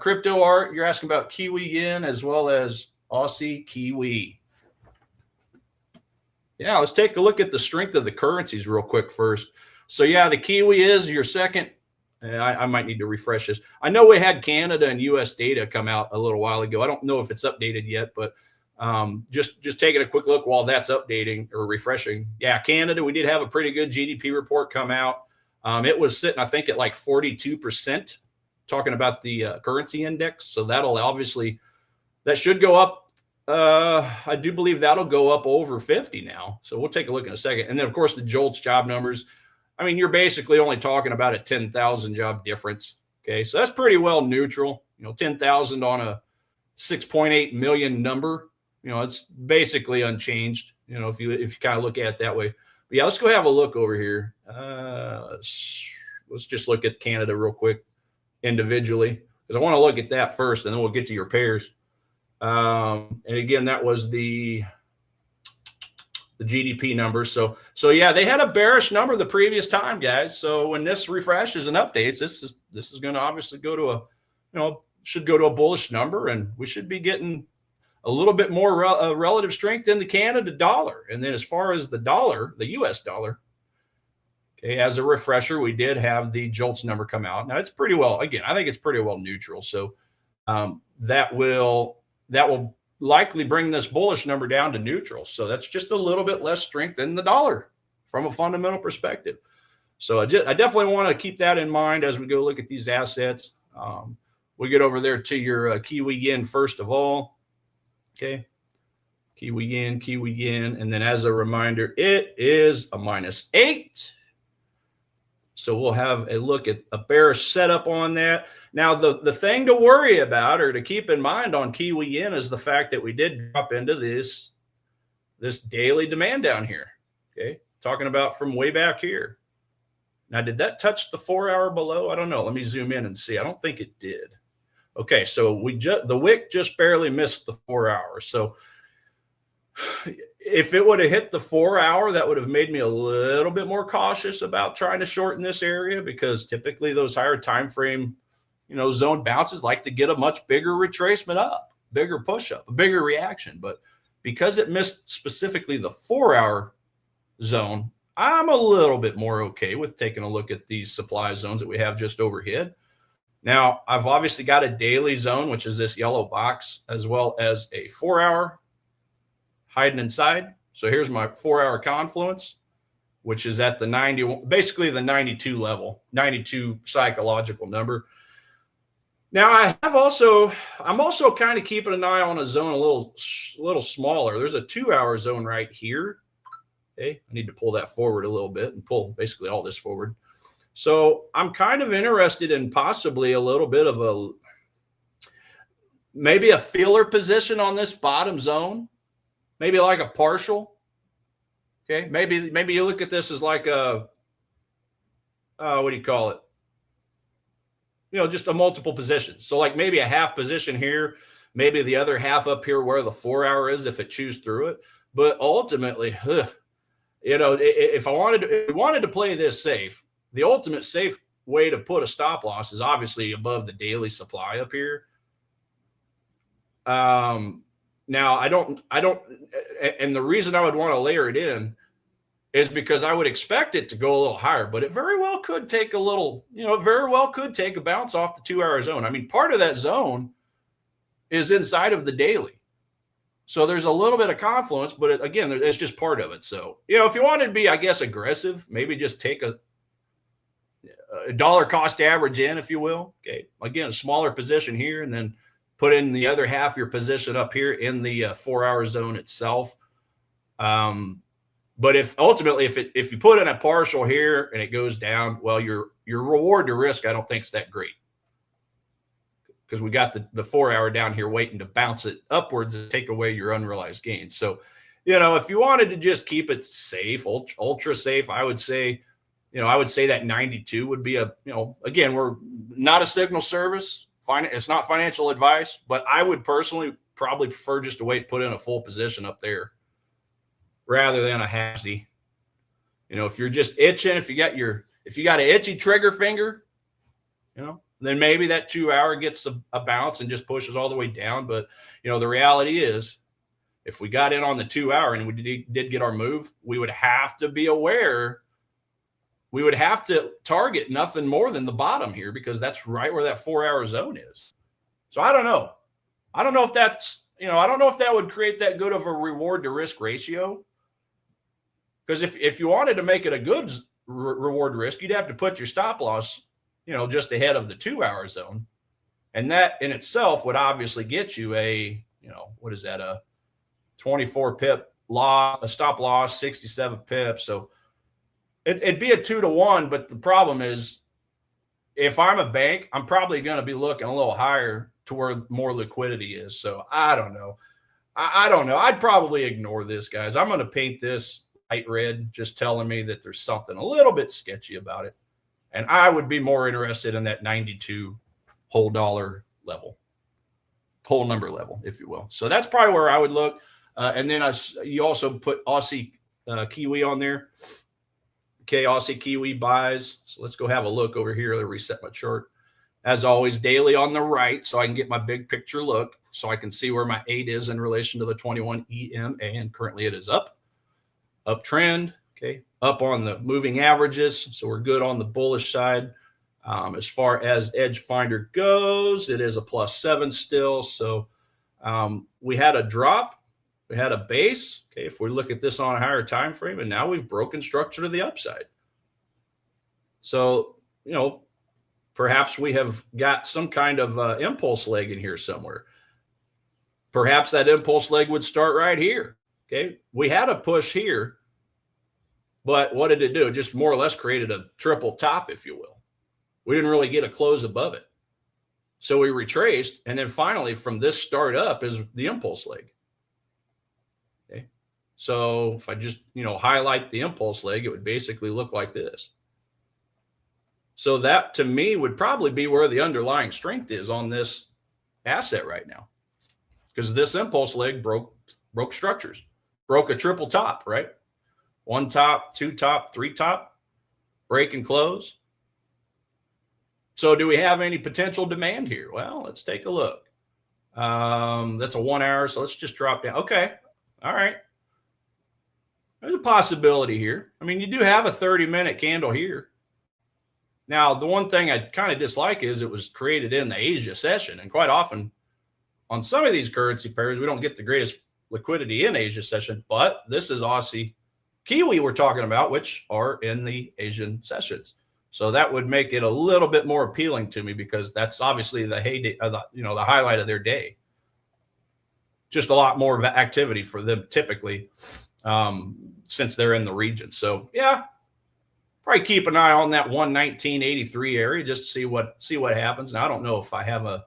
Crypto Art, you're asking about Kiwi yen as well as Aussie Kiwi. Yeah, let's take a look at the strength of the currencies real quick first. So yeah, the Kiwi is your second. I might need to refresh this. I know we had Canada and US data come out a little while ago. I don't know if it's updated yet, but just taking a quick look while that's updating or refreshing. Yeah, Canada, we did have a pretty good GDP report come out. It was sitting, I think, at like 42%, talking about the currency index. So that'll obviously, that should go up. I do believe that'll go up over 50 now. So we'll take a look in a second. And then, of course, the JOLTS job numbers. I mean, you're basically only talking about a 10,000 job difference. Okay, so that's pretty well neutral. 10,000 on a 6.8 million number. It's basically unchanged. If you kind of look at it that way. But yeah, let's go have a look over here. Let's just look at Canada real quick individually, because I want to look at that first, and then we'll get to your pairs. And again, that was the GDP numbers. So yeah, they had a bearish number the previous time, guys. So when this refreshes and updates, this is going to obviously go to should go to a bullish number, and we should be getting a little bit more relative strength in the Canada dollar. And then as far as the dollar, the US dollar, okay, as a refresher, we did have the JOLTS number come out. Now it's pretty well, again, I think it's pretty well neutral. So that will likely bring this bullish number down to neutral. So that's just a little bit less strength in the dollar from a fundamental perspective. So I definitely want to keep that in mind as we go look at these assets. We'll get over there to your Kiwi yen first of all. Okay, Kiwi yen. And then as a reminder, it is a -8. So we'll have a look at a bearish setup on that. Now, the thing to worry about or to keep in mind on Kiwi yen is the fact that we did drop into this daily demand down here. Okay, talking about from way back here. Now, did that touch the 4 hour below? I don't know. Let me zoom in and see. I don't think it did. Okay, so the wick just barely missed the 4 hours. So if it would have hit the 4 hour, that would have made me a little bit more cautious about trying to shorten this area, because typically those higher time frame, zone bounces like to get a much bigger retracement up, bigger push up, a bigger reaction. But because it missed specifically the 4 hour zone, I'm a little bit more okay with taking a look at these supply zones that we have just overhead. Now, I've obviously got a daily zone, which is this yellow box, as well as a 4 hour hiding inside. So here's my 4 hour confluence, which is at the 91, basically the 92 level, 92 psychological number. Now I'm also kind of keeping an eye on a zone a little smaller. There's a 2 hour zone right here. Okay, I need to pull that forward a little bit and pull basically all this forward. So I'm kind of interested in possibly a little bit of maybe a feeler position on this bottom zone, maybe like a partial. Okay, maybe you look at this as like a what do you call it? Just a multiple positions. So like maybe a half position here, maybe the other half up here where the 4 hour is if it chews through it. But ultimately, if we wanted to play this safe, the ultimate safe way to put a stop loss is obviously above the daily supply up here. Now I don't, and the reason I would want to layer it in is because I would expect it to go a little higher, but it very well could take a little, it very well could take a bounce off the 2 hour zone. I mean, part of that zone is inside of the daily. So there's a little bit of confluence, but again, it's just part of it. So, if you wanted to be, I guess, aggressive, maybe just take a dollar cost average in, if you will. Okay. Again, a smaller position here, and then put in the other half of your position up here in the 4-hour zone itself. But if you put in a partial here and it goes down, well, your reward to risk, I don't think is that great, because we got the 4-hour down here waiting to bounce it upwards and take away your unrealized gains. So, if you wanted to just keep it safe, ultra safe, I would say that 92 would be again, we're not a signal service. It's not financial advice, but I would personally probably prefer just to wait, put in a full position up there rather than a halfsy. If you're just itching, if you got an itchy trigger finger, then maybe that 2-hour gets a bounce and just pushes all the way down. But, the reality is, if we got in on the 2-hour and we did get our move, we would have to be aware. We would have to target nothing more than the bottom here, because that's right where that 4-hour zone is. So I don't know. I don't know if that's, I don't know if that would create that good of a reward to risk ratio. Because if you wanted to make it a good reward risk, you'd have to put your stop loss, just ahead of the 2-hour zone. And that in itself would obviously get you a 24 pip loss, a stop loss, 67 pips. So it'd be a 2-to-1. But the problem is, if I'm a bank, I'm probably going to be looking a little higher to where more liquidity is. So I don't know. I don't know. I'd probably ignore this, guys. I'm going to paint this light red, just telling me that there's something a little bit sketchy about it. And I would be more interested in that 92 whole dollar level, whole number level, if you will. So that's probably where I would look. And then you also put Aussie Kiwi on there. Okay, Aussie Kiwi buys. So let's go have a look over here. I'll reset my chart. As always, daily on the right, so I can get my big picture look, so I can see where my 8 is in relation to the 21 EMA, and currently it is uptrend. Okay, up on the moving averages, so we're good on the bullish side. As far as EdgeFinder goes, it is a +7 still. So we had a drop, we had a base. Okay, if we look at this on a higher time frame, and now we've broken structure to the upside. So perhaps we have got some kind of impulse leg in here somewhere. Perhaps that impulse leg would start right here. Okay, we had a push here, but what did it do? It just more or less created a triple top, if you will. We didn't really get a close above it. So we retraced, and then finally from this start up is the impulse leg. Okay, so if I just highlight the impulse leg, it would basically look like this. So that, to me, would probably be where the underlying strength is on this asset right now, because this impulse leg broke structures, broke a triple top, right? 1 top, 2 top, 3 top, break and close. So do we have any potential demand here? Well, let's take a look. That's a 1 hour, so let's just drop down. Okay, all right. There's a possibility here. I mean, you do have a 30-minute candle here. Now, the one thing I kind of dislike is it was created in the Asia session. And quite often on some of these currency pairs, we don't get the greatest liquidity in Asia session. But this is Aussie Kiwi we're talking about, which are in the Asian sessions. So that would make it a little bit more appealing to me, because that's obviously the heyday, the highlight of their day. Just a lot more activity for them typically, since they're in the region. So yeah, probably keep an eye on that 119.83 area just to see what happens. Now I don't know if I have a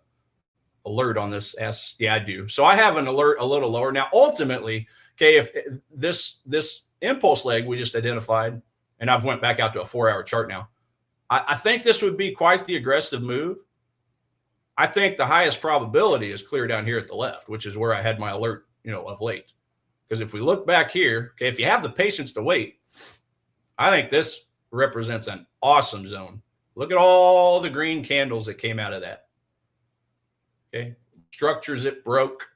alert on this. Yeah, I do. So I have an alert a little lower. Now ultimately, okay, if this impulse leg we just identified, and I've went back out to a 4-hour chart now, I think this would be quite the aggressive move. I think the highest probability is clear down here at the left, which is where I had my alert, of late. Because if we look back here, okay, if you have the patience to wait, I think this represents an awesome zone. Look at all the green candles that came out of that. Okay, structures it broke,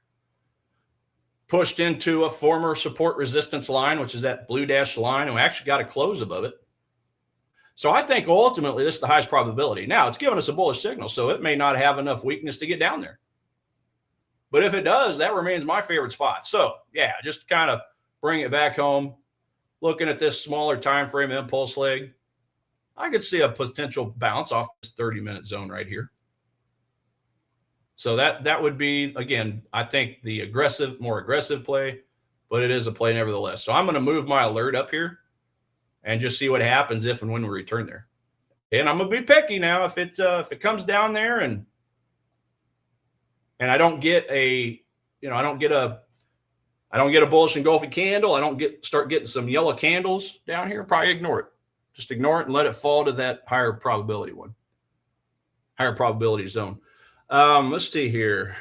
pushed into a former support resistance line, which is that blue dashed line, and we actually got a close above it. So I think ultimately this is the highest probability. Now it's giving us a bullish signal, so it may not have enough weakness to get down there. But if it does, that remains my favorite spot. So yeah, just kind of bring it back home. Looking at this smaller time frame impulse leg, I could see a potential bounce off this 30-minute zone right here. So that would be, again, I think the more aggressive play, but it is a play nevertheless. So I'm going to move my alert up here and just see what happens if and when we return there. And I'm going to be picky now. If it comes down there and I don't get a bullish engulfing candle, I don't start getting some yellow candles down here, probably ignore it. Just ignore it and let it fall to that higher probability zone. Let's see here.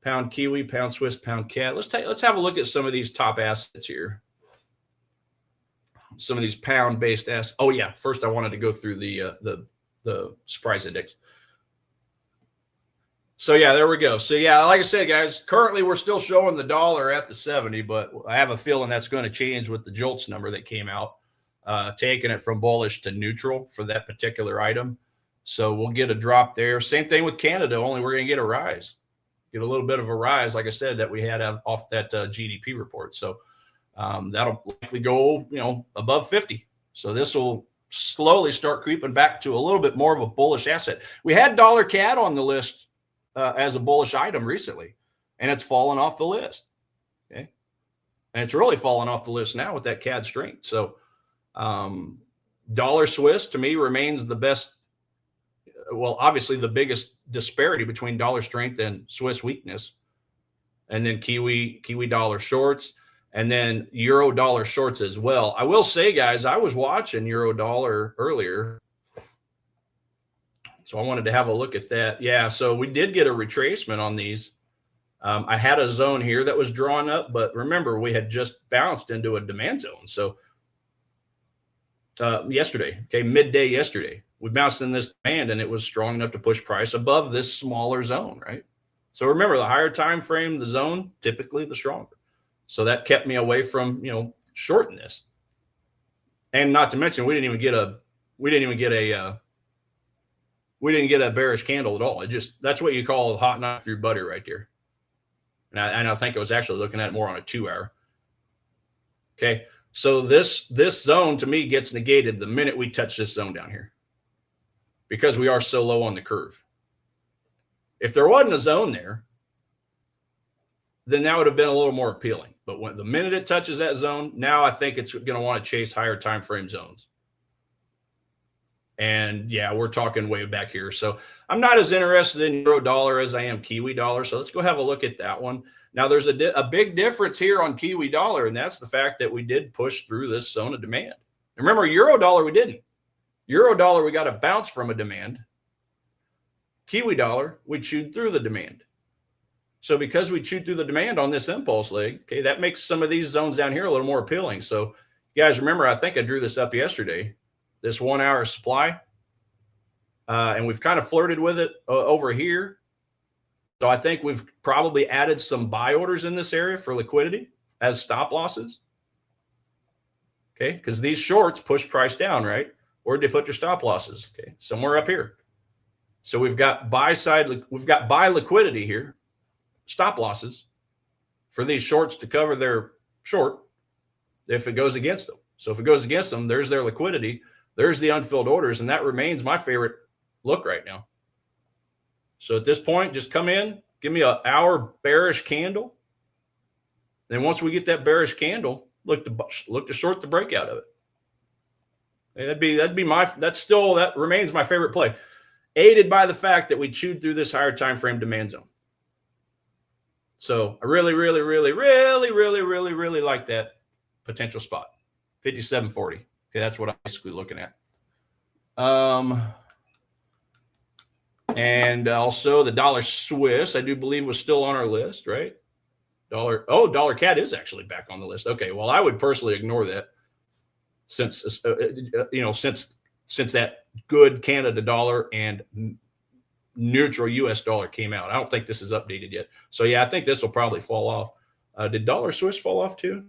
Pound Kiwi, pound Swiss, pound CAD. Let's have a look at some of these top assets here. Some of these pound-based assets. Oh yeah, first I wanted to go through the surprise index. So yeah, there we go. So yeah, like I said, guys, currently we're still showing the dollar at the 70, but I have a feeling that's going to change with the JOLTS number that came out, taking it from bullish to neutral for that particular item. So we'll get a drop there. Same thing with Canada, only we're going to get a rise. Get a little bit of a rise, like I said, that we had off that GDP report. So that'll likely go, above 50. So this will slowly start creeping back to a little bit more of a bullish asset. We had dollar CAD on the list as a bullish item recently, and it's fallen off the list. Okay. And it's really fallen off the list now with that CAD strength. So dollar Swiss to me remains the best. Well, obviously the biggest disparity between dollar strength and Swiss weakness, and then Kiwi dollar shorts, and then euro dollar shorts as well. I will say, guys, I was watching euro dollar earlier, so I wanted to have a look at that. Yeah, so we did get a retracement on these. I had a zone here that was drawn up, but remember, we had just bounced into a demand zone. So yesterday, midday yesterday, we bounced in this demand, and it was strong enough to push price above this smaller zone, right? So remember, the higher time frame, the zone, typically the stronger. So that kept me away from, shorting this. And not to mention, we didn't get a bearish candle at all. That's what you call a hot knife through butter right there. And I think I was actually looking at it more on a 2-hour. Okay. So this zone to me gets negated the minute we touch this zone down here, because we are so low on the curve. If there wasn't a zone there, then that would have been a little more appealing. But the minute it touches that zone, now I think it's going to want to chase higher time frame zones. And yeah, we're talking way back here. So I'm not as interested in euro dollar as I am Kiwi dollar. So let's go have a look at that one. Now there's a big difference here on Kiwi dollar, and that's the fact that we did push through this zone of demand. Remember, euro dollar, we didn't. Euro dollar, we got a bounce from a demand. Kiwi dollar, we chewed through the demand. So because we chewed through the demand on this impulse leg, okay, that makes some of these zones down here a little more appealing. So you guys remember, I think I drew this up yesterday, this 1 hour supply. And we've kind of flirted with it over here. So I think we've probably added some buy orders in this area for liquidity as stop losses. Okay, because these shorts push price down, right? Where'd they put their stop losses? Okay, somewhere up here. So we've got buy liquidity here, stop losses for these shorts to cover their short if it goes against them. So if it goes against them, there's their liquidity, there's the unfilled orders, and that remains my favorite look right now. So at this point, just come in, give me an hour bearish candle. Then once we get that bearish candle, look to short the breakout of it. That remains my favorite play, aided by the fact that we chewed through this higher time frame demand zone. So I really, really, really, really, really, really, really like that potential spot, 57.40. Okay, that's what I'm basically looking at. And also the dollar Swiss, I do believe, was still on our list, right? Dollar CAD is actually back on the list. Okay, well, I would personally ignore that since that good Canada dollar and neutral US dollar came out. I don't think this is updated yet. So yeah, I think this will probably fall off. Did dollar Swiss fall off too?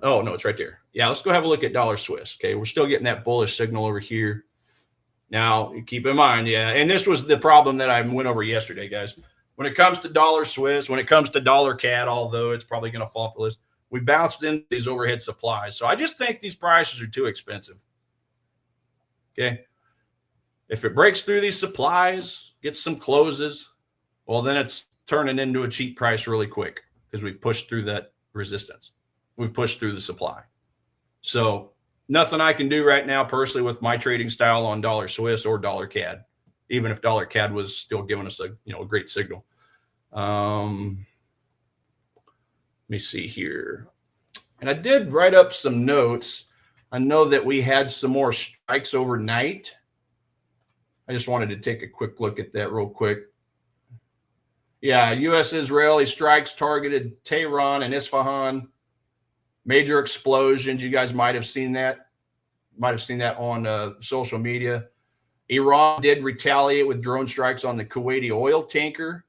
Oh no, it's right there. Yeah, let's go have a look at dollar Swiss. Okay, we're still getting that bullish signal over here. Now keep in mind, yeah, and this was the problem that I went over yesterday, guys. When it comes to dollar Swiss, when it comes to dollar CAD, although it's probably going to fall off the list, we bounced into these overhead supplies. So I just think these prices are too expensive. Okay. If it breaks through these supplies, gets some closes, well, then it's turning into a cheap price really quick because we've pushed through that resistance. We've pushed through the supply. So nothing I can do right now personally with my trading style on dollar Swiss or dollar CAD, even if dollar CAD was still giving us a great signal. Let me see here. And I did write up some notes. I know that we had some more strikes overnight. I just wanted to take a quick look at that real quick. Yeah, U.S.-Israeli strikes targeted Tehran and Isfahan. Major explosions. You guys might have seen that. Might have seen that on social media. Iran did retaliate with drone strikes on the Kuwaiti oil tanker.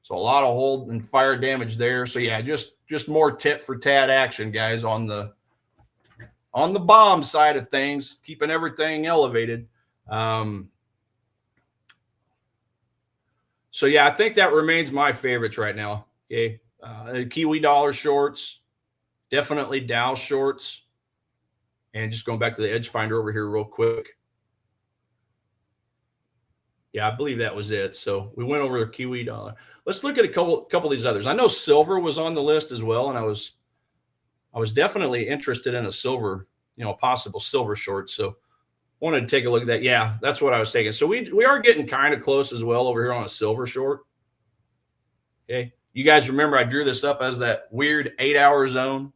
So a lot of hold and fire damage there. So yeah, just more tit for tat action, guys, on the bomb side of things, keeping everything elevated. So yeah, I think that remains my favorites right now. Okay, Kiwi dollar shorts, definitely Dow shorts, and just going back to the EdgeFinder over here real quick. Yeah, I believe that was it. So we went over the Kiwi dollar. Let's look at a couple of these others. I know silver was on the list as well, and I was definitely interested in a silver, a possible silver short. So wanted to take a look at that. Yeah, that's what I was taking. So we are getting kind of close as well over here on a silver short. Okay, you guys remember I drew this up as that weird 8-hour zone.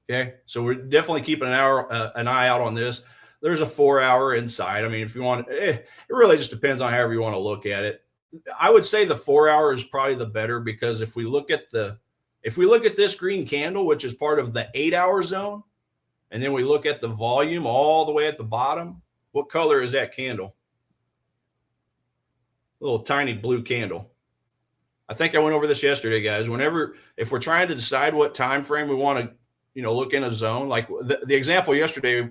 Okay, so we're definitely keeping an eye out on this. There's a 4-hour inside. I mean, if you want, it really just depends on however you want to look at it. I would say the 4-hour is probably the better, because if we look at this green candle, which is part of the 8-hour zone, and then we look at the volume all the way at the bottom, what color is that candle? A little tiny blue candle. I think I went over this yesterday, guys. If we're trying to decide what time frame we want to, look in a zone, like the example yesterday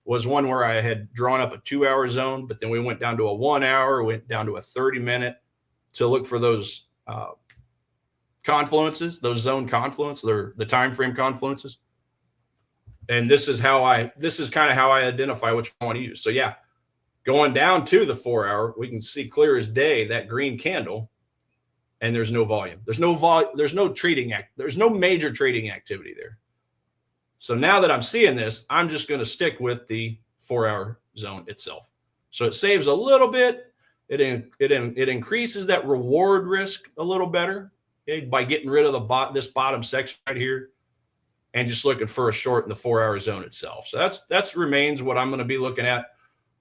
was one where I had drawn up a 2-hour zone, but then we went down to a 1 hour, went down to a 30-minute to look for those confluences, those zone confluences, the time frame confluences. And this is kind of how I identify which one I want to use. So yeah, going down to the 4-hour, we can see clear as day that green candle, and there's no volume. There's no major trading activity there. So now that I'm seeing this, I'm just going to stick with the 4-hour zone itself. So it saves a little bit. It increases that reward risk a little better, okay, by getting rid of this bottom section right here and just looking for a short in the 4-hour zone itself. So that's remains what I'm going to be looking at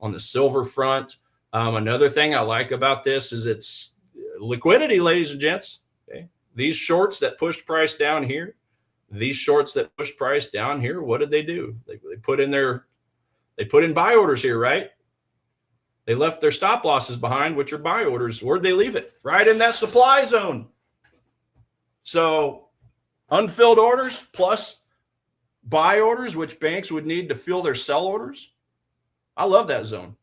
on the silver front. Another thing I like about this is its liquidity, ladies and gents. Okay, these shorts that pushed price down here. These shorts that push price down here, what did they do? They put in buy orders here, right? They left their stop losses behind, which are buy orders. Where'd they leave it? Right in that supply zone. So unfilled orders plus buy orders, which banks would need to fill their sell orders. I love that zone.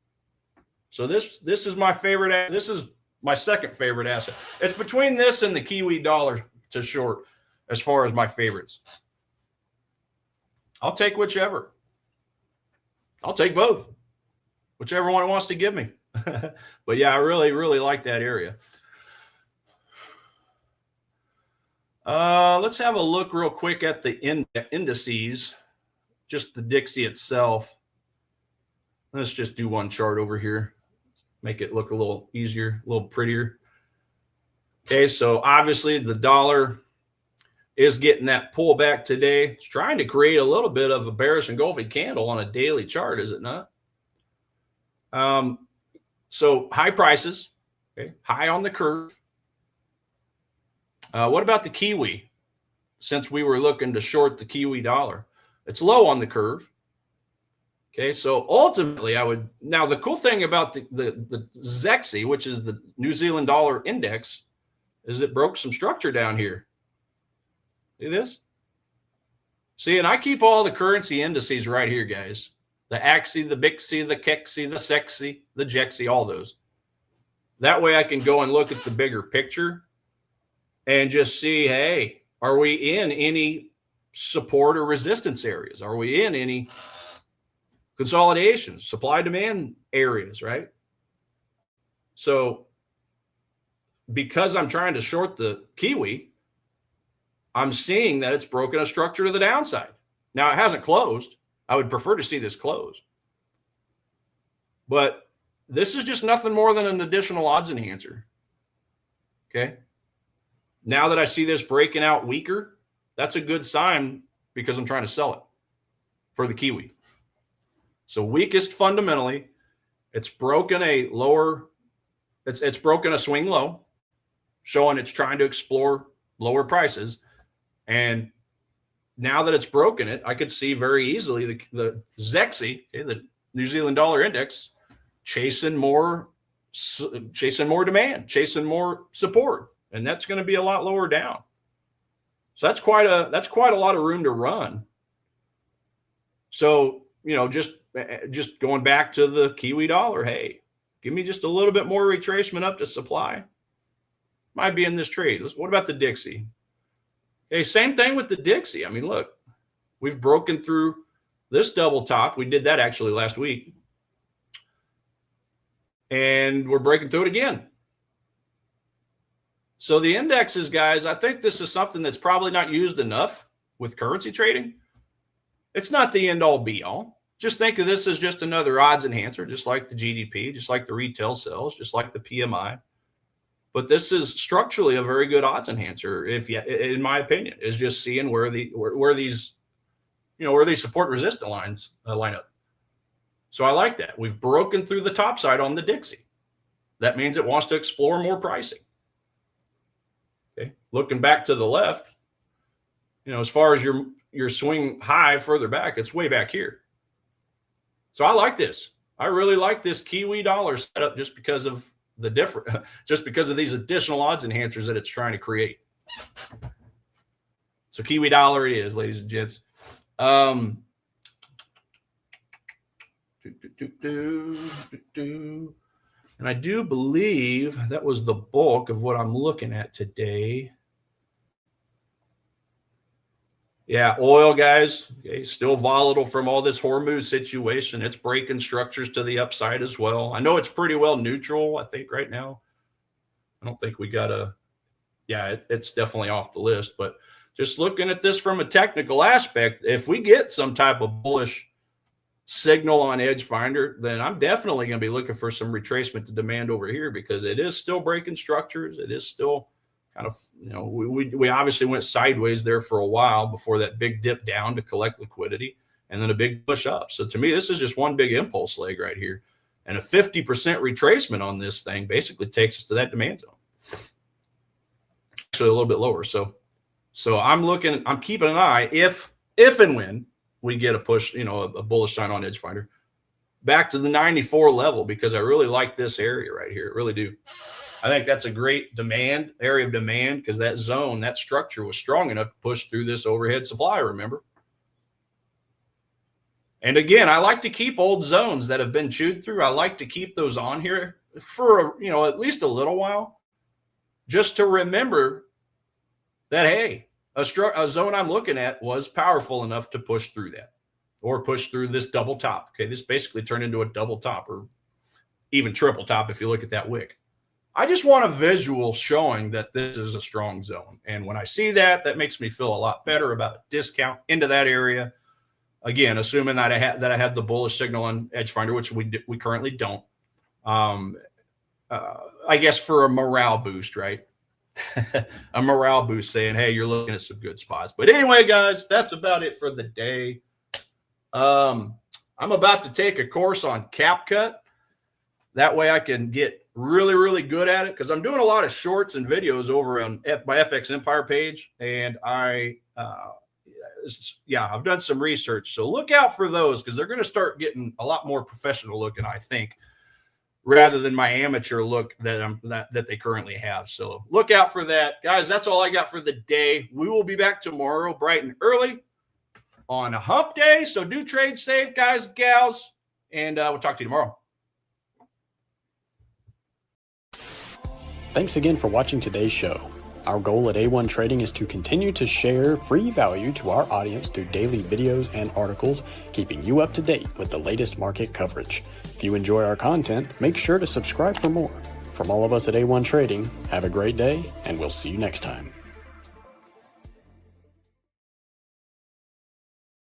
So this is my favorite. This is my second favorite asset. It's between this and the Kiwi dollar to short as far as my favorites. I'll take whichever. I'll take both. Whichever one wants to give me. But yeah, I really, really like that area. Let's have a look real quick at the indices, just the Dixie itself. Let's just do one chart over here. Make it look a little easier, a little prettier. Okay, so obviously the dollar is getting that pullback today. It's trying to create a little bit of a bearish engulfing candle on a daily chart, is it not? So high prices, okay, high on the curve. What about the Kiwi? Since we were looking to short the Kiwi dollar, it's low on the curve. Okay, so ultimately now the cool thing about the ZEXI, which is the New Zealand dollar index, is it broke some structure down here. See this? See, and I keep all the currency indices right here, guys. The AXI, the BIXI, the KEXI, the SEXI, the JEXI, all those. That way I can go and look at the bigger picture and just see, hey, are we in any support or resistance areas? Are we in any consolidations, supply demand areas, right? So because I'm trying to short the Kiwi, I'm seeing that it's broken a structure to the downside. Now it hasn't closed. I would prefer to see this close. But this is just nothing more than an additional odds enhancer. Okay. Now that I see this breaking out weaker, that's a good sign because I'm trying to sell it for the Kiwi. So weakest fundamentally, it's broken a lower, it's broken a swing low, showing it's trying to explore lower prices. And now that it's broken it, I could see very easily the ZEXI, okay, the New Zealand dollar index, chasing more demand, chasing more support, and that's going to be a lot lower down. So that's quite a lot of room to run. So, you know, just going back to the Kiwi dollar, hey, give me just a little bit more retracement up to supply. Might be in this trade. What about the Dixie? Hey, same thing with the Dixie. I mean, look, we've broken through this double top. We did that actually last week. And we're breaking through it again. So the indexes, guys, I think this is something that's probably not used enough with currency trading. It's not the end all be all. Just think of this as just another odds enhancer, just like the GDP, just like the retail sales, just like the PMI. But this is structurally a very good odds enhancer, in my opinion, is just seeing where these support resistance lines line up. So I like that. We've broken through the top side on the Dixie. That means it wants to explore more pricing. Okay. Looking back to the left, you know, as far as your swing high further back, it's way back here. So I like this. I really like this Kiwi dollar setup just because of these additional odds enhancers that it's trying to create. So Kiwi dollar it is, ladies and gents. And I do believe that was the bulk of what I'm looking at today. Yeah, oil, guys, okay, still volatile from all this Hormuz situation. It's breaking structures to the upside as well. I know it's pretty well neutral, I think, right now. I don't think we got it's definitely off the list. But just looking at this from a technical aspect, if we get some type of bullish signal on EdgeFinder, then I'm definitely going to be looking for some retracement to demand over here because it is still breaking structures. It is still kind of, you know, we obviously went sideways there for a while before that big dip down to collect liquidity and then a big push up. So to me, this is just one big impulse leg right here. And a 50% retracement on this thing basically takes us to that demand zone. Actually a little bit lower. So I'm keeping an eye if and when we get a push, you know, a bullish sign on EdgeFinder back to the 94 level, because I really like this area right here. I really do. I think that's a great area of demand because that zone, that structure was strong enough to push through this overhead supply, remember? And again, I like to keep old zones that have been chewed through. I like to keep those on here for, you know, at least a little while, just to remember that, hey, a zone I'm looking at was powerful enough to push through that or push through this double top. Okay, this basically turned into a double top or even triple top if you look at that wick. I just want a visual showing that this is a strong zone. And when I see that, that makes me feel a lot better about a discount into that area. Again, assuming that I had the bullish signal on EdgeFinder, which we currently don't. I guess for a morale boost, right? A morale boost saying, hey, you're looking at some good spots. But anyway, guys, that's about it for the day. I'm about to take a course on CapCut. That way I can get really, really good at it because I'm doing a lot of shorts and videos over on my FX Empire page. And I've done some research. So look out for those because they're going to start getting a lot more professional looking, I think, rather than my amateur look that they currently have. So look out for that. Guys, that's all I got for the day. We will be back tomorrow bright and early on a hump day. So do trade safe, guys, gals, and we'll talk to you tomorrow. Thanks again for watching today's show. Our goal at A1 Trading is to continue to share free value to our audience through daily videos and articles, keeping you up to date with the latest market coverage. If you enjoy our content, make sure to subscribe for more. From all of us at A1 Trading, have a great day, and we'll see you next time.